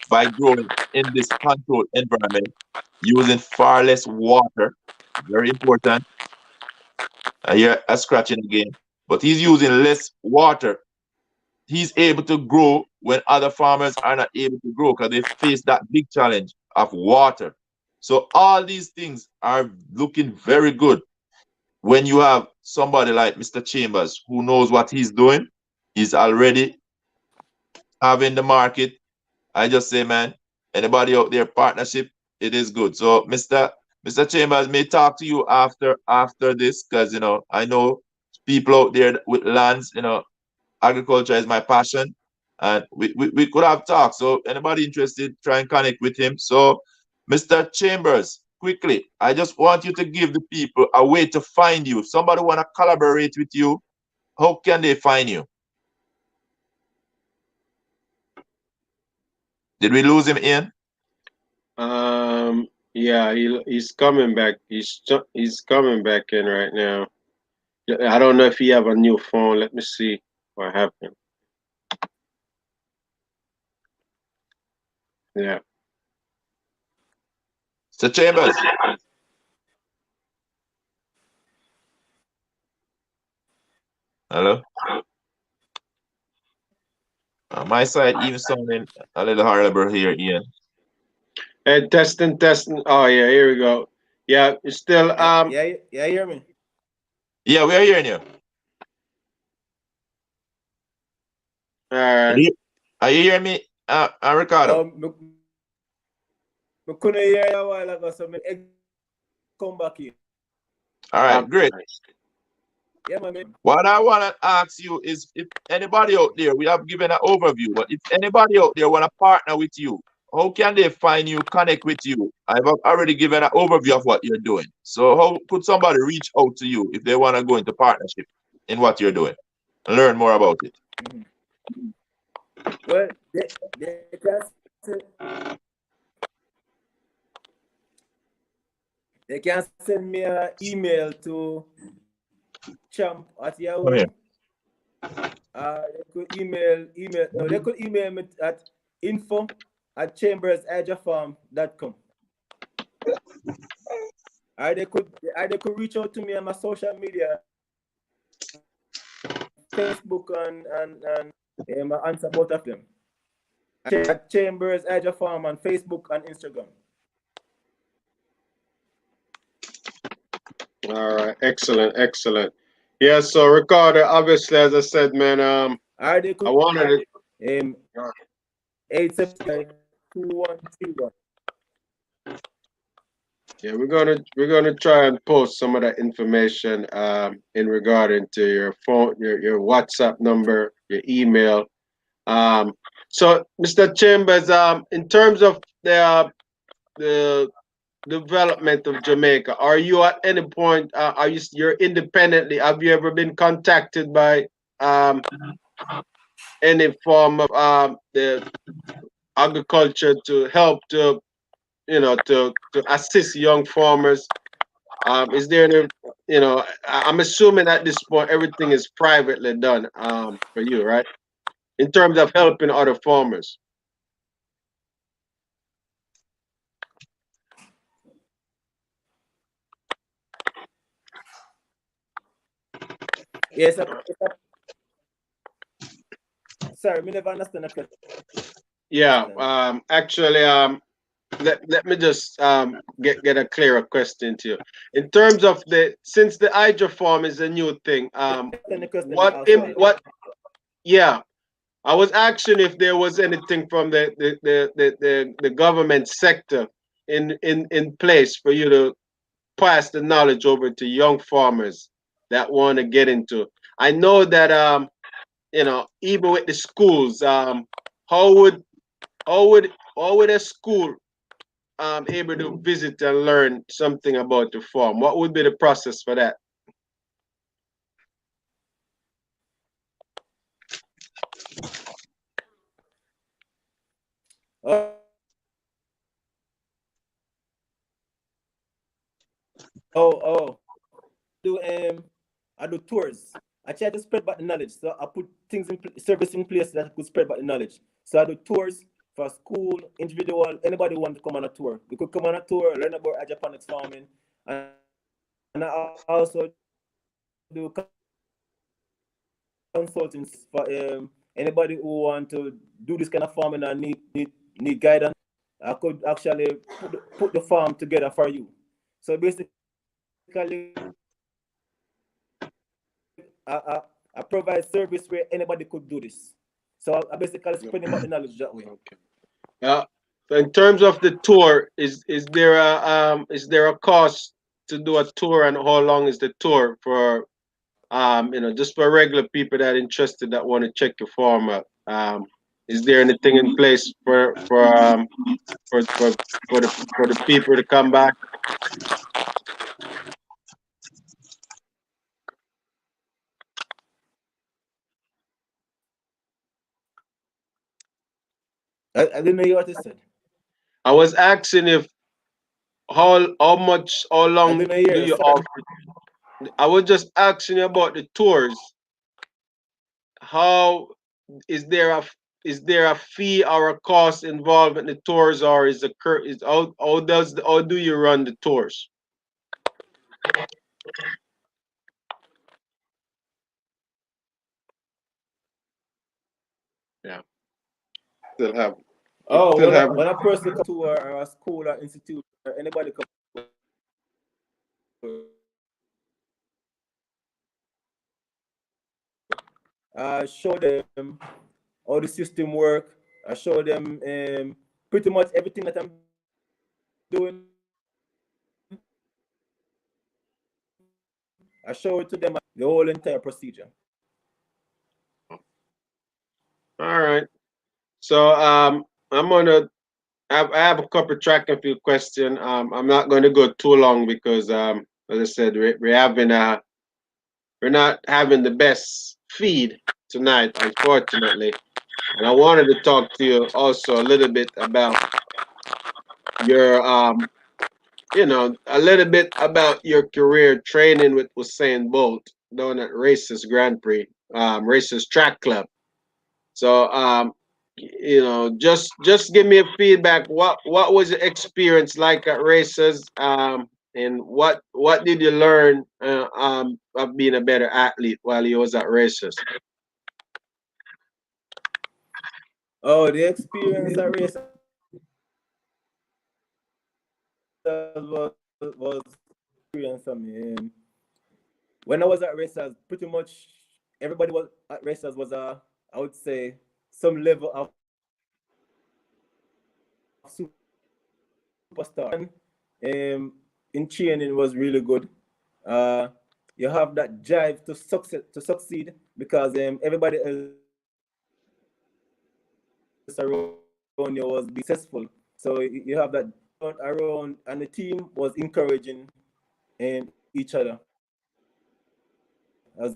by growing in this controlled environment, using far less water. Very important. I hear a scratching again. But he's using less water. He's able to grow when other farmers are not able to grow because they face that big challenge of water. So all these things are looking very good when you have somebody like Mr. Chambers who knows what he's doing. He's already having the market. I just say, man, anybody out there, partnership, it is good. So Mr. Chambers may talk to you after this because I know people out there with lands, agriculture is my passion, and we could have talked. So anybody interested, try and connect with him. So Mr. Chambers, quickly, I just want you to give the people a way to find you. If somebody want to collaborate with you, how can they find you? Did we lose him, Ian?
Yeah, he's coming back. He's coming back in right now. I don't know if he have a new phone. Let me see what happened. Yeah.
Mr. Chambers. Hello? My side even sounding a little horrible here, Ian.
Hey, testing. Oh yeah, here we go. Yeah, it's still
Yeah, hear me.
Yeah, we are hearing you.
All right.
Are you hear me, Ricardo?
I couldn't hear you a while ago, so I come back in.
All right, great.
Nice.
Yeah, man.
What I want to ask you is if anybody out there, we have given an overview, but if anybody out there want to partner with you, how can they find you, connect with you? I've already given an overview of what you're doing. So how could somebody reach out to you if they want to go into partnership in what you're doing and learn more about it?
Well, they can send me an email to champ@yahoo.
Come here.
They could they could email me at info@chambersagrifarm.com. They could reach out to me on my social media, Facebook and I answer both of them. At Chambers Agri Farm on Facebook and Instagram.
All right. Excellent. Excellent. Yeah. So Ricardo, obviously, as I said, man, I wanted to.
875-2131.
Yeah, we're gonna try and post some of that information in regarding to your phone, your WhatsApp number, your email. So Mr. Chambers, in terms of the development of Jamaica, are you at any point you're independently? Have you ever been contacted by any form of the agriculture to help to to assist young farmers? Is there any, I'm assuming at this point everything is privately done for you, right? In terms of helping other farmers.
Yes, sorry, me never understand the question.
Yeah, actually, let me just get a clearer question to you. In terms of since the hydroform is a new thing, what yeah, I was asking if there was anything from the government sector in place for you to pass the knowledge over to young farmers that want to get into. I know that even with the schools, how would how would a school able to visit and learn something about the farm? What would be the process for that?
Oh, oh. I do tours. I try to spread about the knowledge. So I put things service in place that could spread about the knowledge. So I do tours for school, individual, anybody want to come on a tour. You could come on a tour, learn about hydroponics farming. And I also do consultants for anybody who want to do this kind of farming and need guidance. I could actually put the farm together for you. So basically, I provide service where anybody could do this. So I basically spreading out the knowledge that way.
Okay. So in terms of the tour, is there a cost to do a tour, and how long is the tour for just for regular people that are interested that want to check your farm out? Is there anything in place for the people to come back?
I didn't know what you said.
I was asking if how long do you offer? I was just asking you about the tours. How is there a fee or a cost involved in the tours, or how do you run the tours? Yeah, still have still have
When a person comes to a school or institute, or anybody come, show them how the system work. I show them pretty much everything that I'm doing. I show it to them the whole entire procedure.
All right. So I'm gonna I have a couple track and field question. I'm not going to go too long because as I said, we're not having the best feed tonight, unfortunately. And I wanted to talk to you also a little bit about your a little bit about your career training with Usain Bolt down at Races Grand Prix, Races Track Club. So just give me a feedback. What was your experience like at races? And what did you learn of being a better athlete while you was at races?
Oh, the experience at race was experience for me. When I was at races, pretty much everybody was at races was I would say some level of superstar. In training was really good. You have that drive to succeed because everybody else around you was being successful. So you have that around, and the team was encouraging each other. As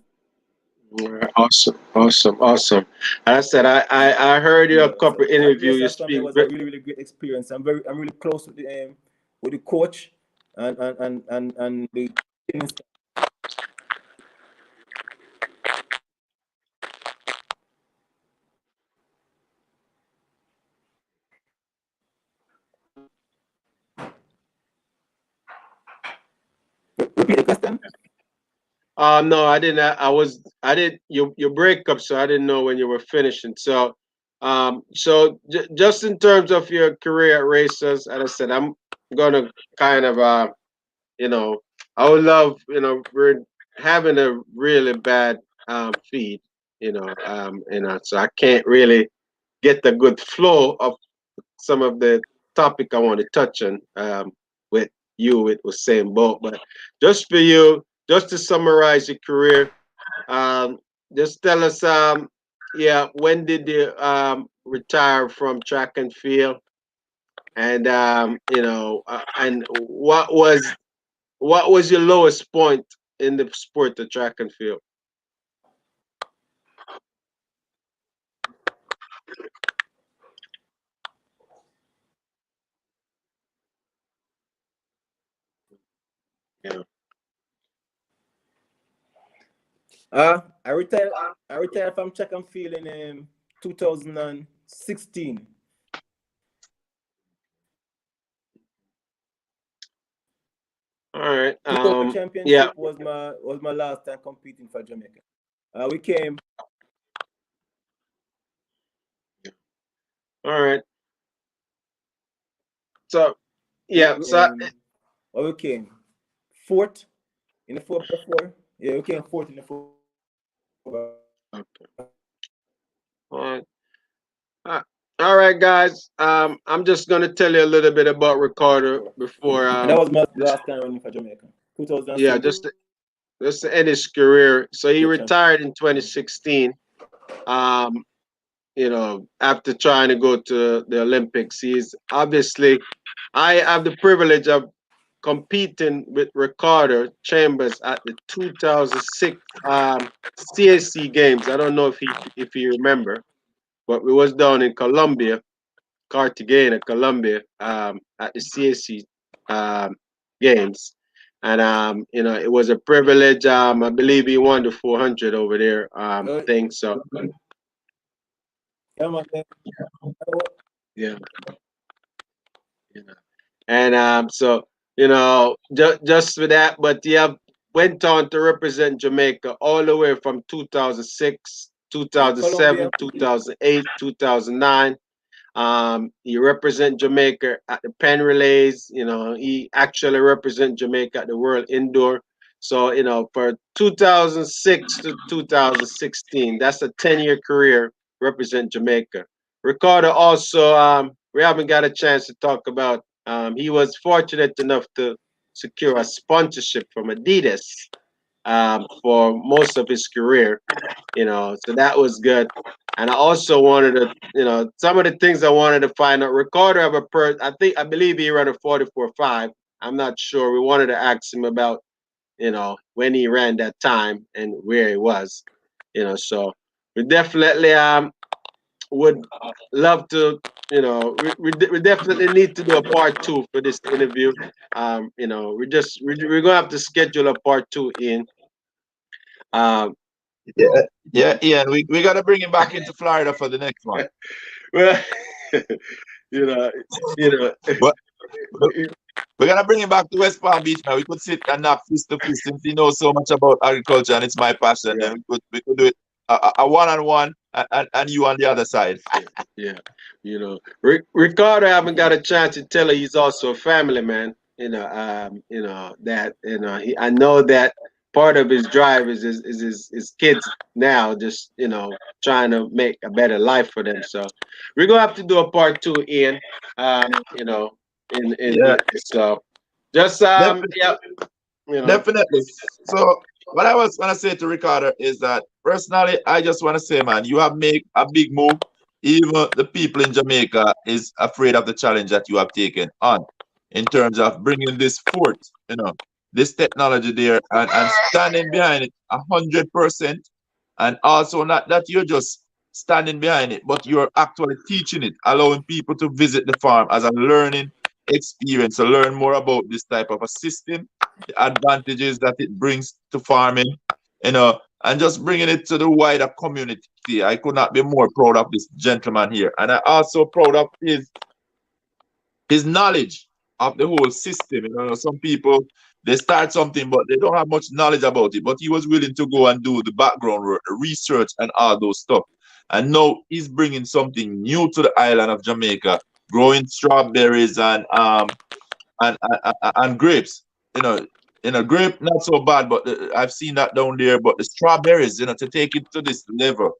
Awesome, awesome, awesome. As I said, I heard your
yeah,
couple
so at
interview. You
races for me
speak.
was a really great experience. I'm really close with the coach and the training staff. Repeat the question.
No, I didn't. I did. You break up, so I didn't know when you were finishing. So, just in terms of your career at racers, as I said, I'm gonna kind of you know, I would love, we're having a really bad feed, so I can't really get the good flow of some of the topic I want to touch on with you with Usain Bolt. But just for you, just to summarize your career, um, just tell us, yeah, when did you retire from track and field, and and what was your lowest point in the sport of track and field? Yeah.
I retired. I retired from track and field in 2016.
All right.
World
Yeah.
Championship was my last time competing for Jamaica. We came.
All right. So yeah. So
Um, we came fourth in the 4x4. Yeah, we came fourth in the 4x4.
okay. All right. Uh, all right, guys. I'm just gonna tell you a little bit about Ricardo before
And that was my
just
last time running for Jamaica.
yeah,
2006
just to end his career. So he
World Championship.
retired in 2016. Um, after trying to go to the Olympics, he's obviously I have the privilege of competing with Ricardo Chambers at the 2006 CAC games. I don't know if you remember, but we was down in Colombia, Cartagena, Colombia, at the CAC um, games, and it was a privilege. I believe he won the 400 over there
Uh,
thing. So
yeah, man.
yeah, yeah. And so just for that, but yeah, went on to represent Jamaica all the way from 2006,
Colombia.
2007, 2008, 2009. He represent Jamaica at the Penn Relays. He actually represent Jamaica at the World Indoor. So for 2006 to 2016, that's a 10-year career represent Jamaica. Ricardo also, we haven't got a chance to talk about. He was fortunate enough to secure a sponsorship from Adidas for most of his career, so that was good. And I also wanted to, some of the things I wanted to find out. Ricardo have I believe he ran a 44.5. I'm not sure. We wanted to ask him about, when he ran that time and where he was, so we definitely would love to, we definitely need to do a part two for this interview. We're gonna have to schedule a part two in. Um,
Yeah, yeah, Ian. We gotta bring him back into Florida for the next one.
well, you know, you know,
But we're gonna bring him back to West Palm Beach now. We could sit and nap fist to fist since he knows so much about agriculture and it's my passion.
yeah,
Then we could do it a one-on-one and you on the other side.
yeah. Ricardo haven't got a chance to tell her he's also a family man. That I know that part of his drive is his kids now, just trying to make a better life for them. So we're gonna have to do a part two, Ian. You know,
Yeah,
so just
definitely.
yeah, you know.
Definitely. So what I was gonna say to Ricardo is that personally, I just want to say, man, you have made a big move. Even the people in Jamaica is afraid of the challenge that you have taken on in terms of bringing this forth, this technology there and standing behind it 100%. And also not that you're just standing behind it, but you're actually teaching it, allowing people to visit the farm as a learning experience to learn more about this type of a system, the advantages that it brings to farming, and just bringing it to the wider community. I could not be more proud of this gentleman here. And I also proud of his knowledge of the whole system. Some people they start something but they don't have much knowledge about it. But he was willing to go and do the background work, the research, and all those stuff. And now he's bringing something new to the island of Jamaica, growing strawberries and grapes. Grape not so bad, but I've seen that down there. But the strawberries, to take it to this level,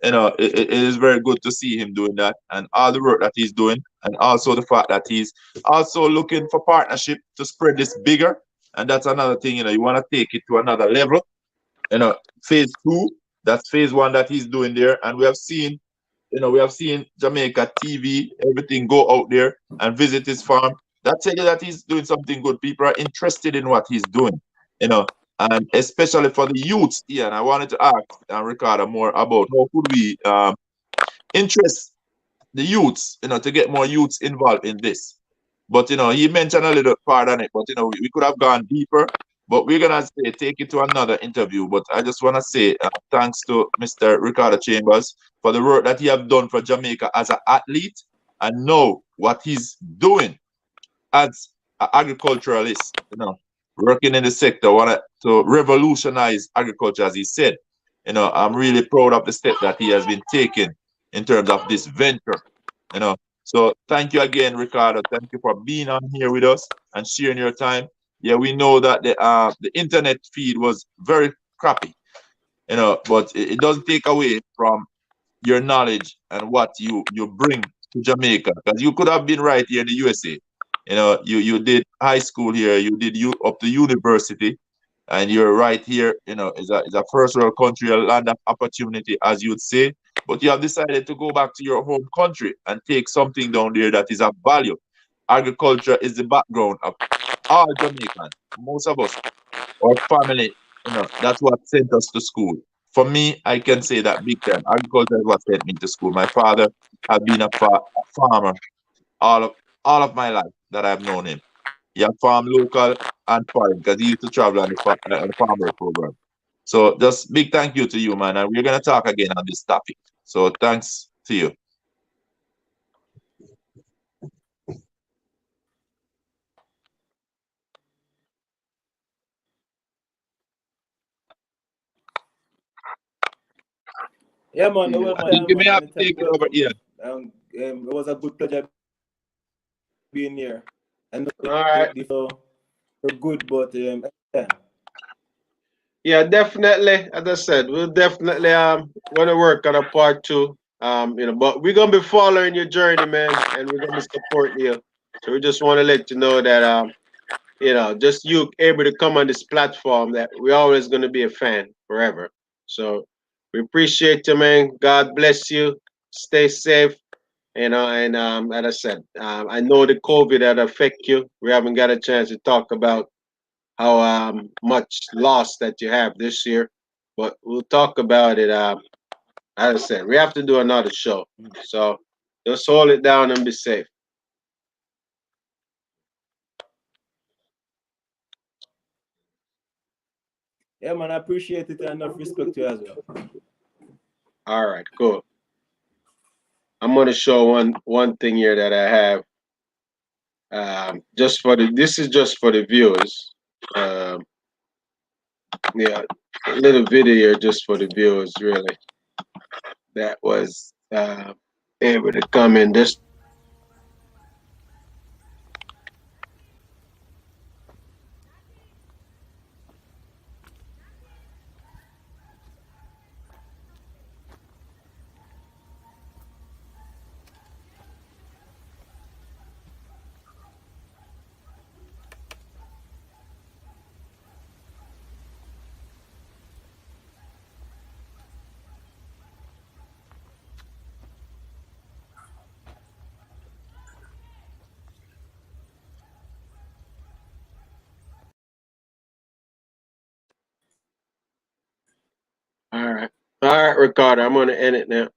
it is very good to see him doing that and all the work that he's doing, and also the fact that he's also looking for partnership to spread this bigger. And that's another thing, you want to take it to another level. Phase two, that's phase one that he's doing there, and we have seen Jamaica TV, everything go out there and visit his farm. That tell you that he's doing something good. People are interested in what he's doing, and especially for the youths. Yeah, and I wanted to ask Ricardo more about how could we interest the youths, to get more youths involved in this. But he mentioned a little part on it, but we could have gone deeper. But we're gonna take it to another interview. But I just wanna say thanks to Mr. Ricardo Chambers for the work that he have done for Jamaica as an athlete, and know what he's doing as an agriculturalist. Working in the sector, want to revolutionize agriculture, as he said. I'm really proud of the step that he has been taking in terms of this venture. So thank you again, Ricardo. Thank you for being on here with us and sharing your time. Yeah, we know that the internet feed was very crappy, but it doesn't take away from your knowledge and what you bring to Jamaica. Because you could have been right here in the USA. You did high school here, you did up to university, and you're right here. It's a first world country, a land of opportunity, as you would say. But you have decided to go back to your home country and take something down there that is of value. Agriculture is the background of all Jamaicans, most of us, our family, that's what sent us to school. For me, I can say that big time. Agriculture is what sent me to school. My father has been a farmer all of my life that I've known him. He had farm local and foreign because he used to travel on the farmer program. So just big thank you to you, man. And we're gonna talk again on this topic. So thanks to you.
Yeah, man,
Yeah.
I think you may have to take it over here.
It was a good pleasure being here. And
All right.
they're good, but yeah.
Yeah, definitely. As I said, we'll definitely want to work on a part two. But we're gonna be following your journey, man, and we're gonna be supporting you. So we just want to let you know that just you able to come on this platform that we're always gonna be a fan forever. So we appreciate you, man. God bless you. Stay safe. And as I said, I know the COVID that affect you. We haven't got a chance to talk about how much loss that you have this year, but we'll talk about it. As I said, we have to do another show, so just hold it down and be safe.
Yeah, man, I appreciate it and enough respect to you as well.
All right, cool. I'm gonna show one thing here that I have. This is just for the viewers. Um, yeah, a little video here just for the viewers, really. That was able to come in this. All right, Ricardo. I'm gonna end it now.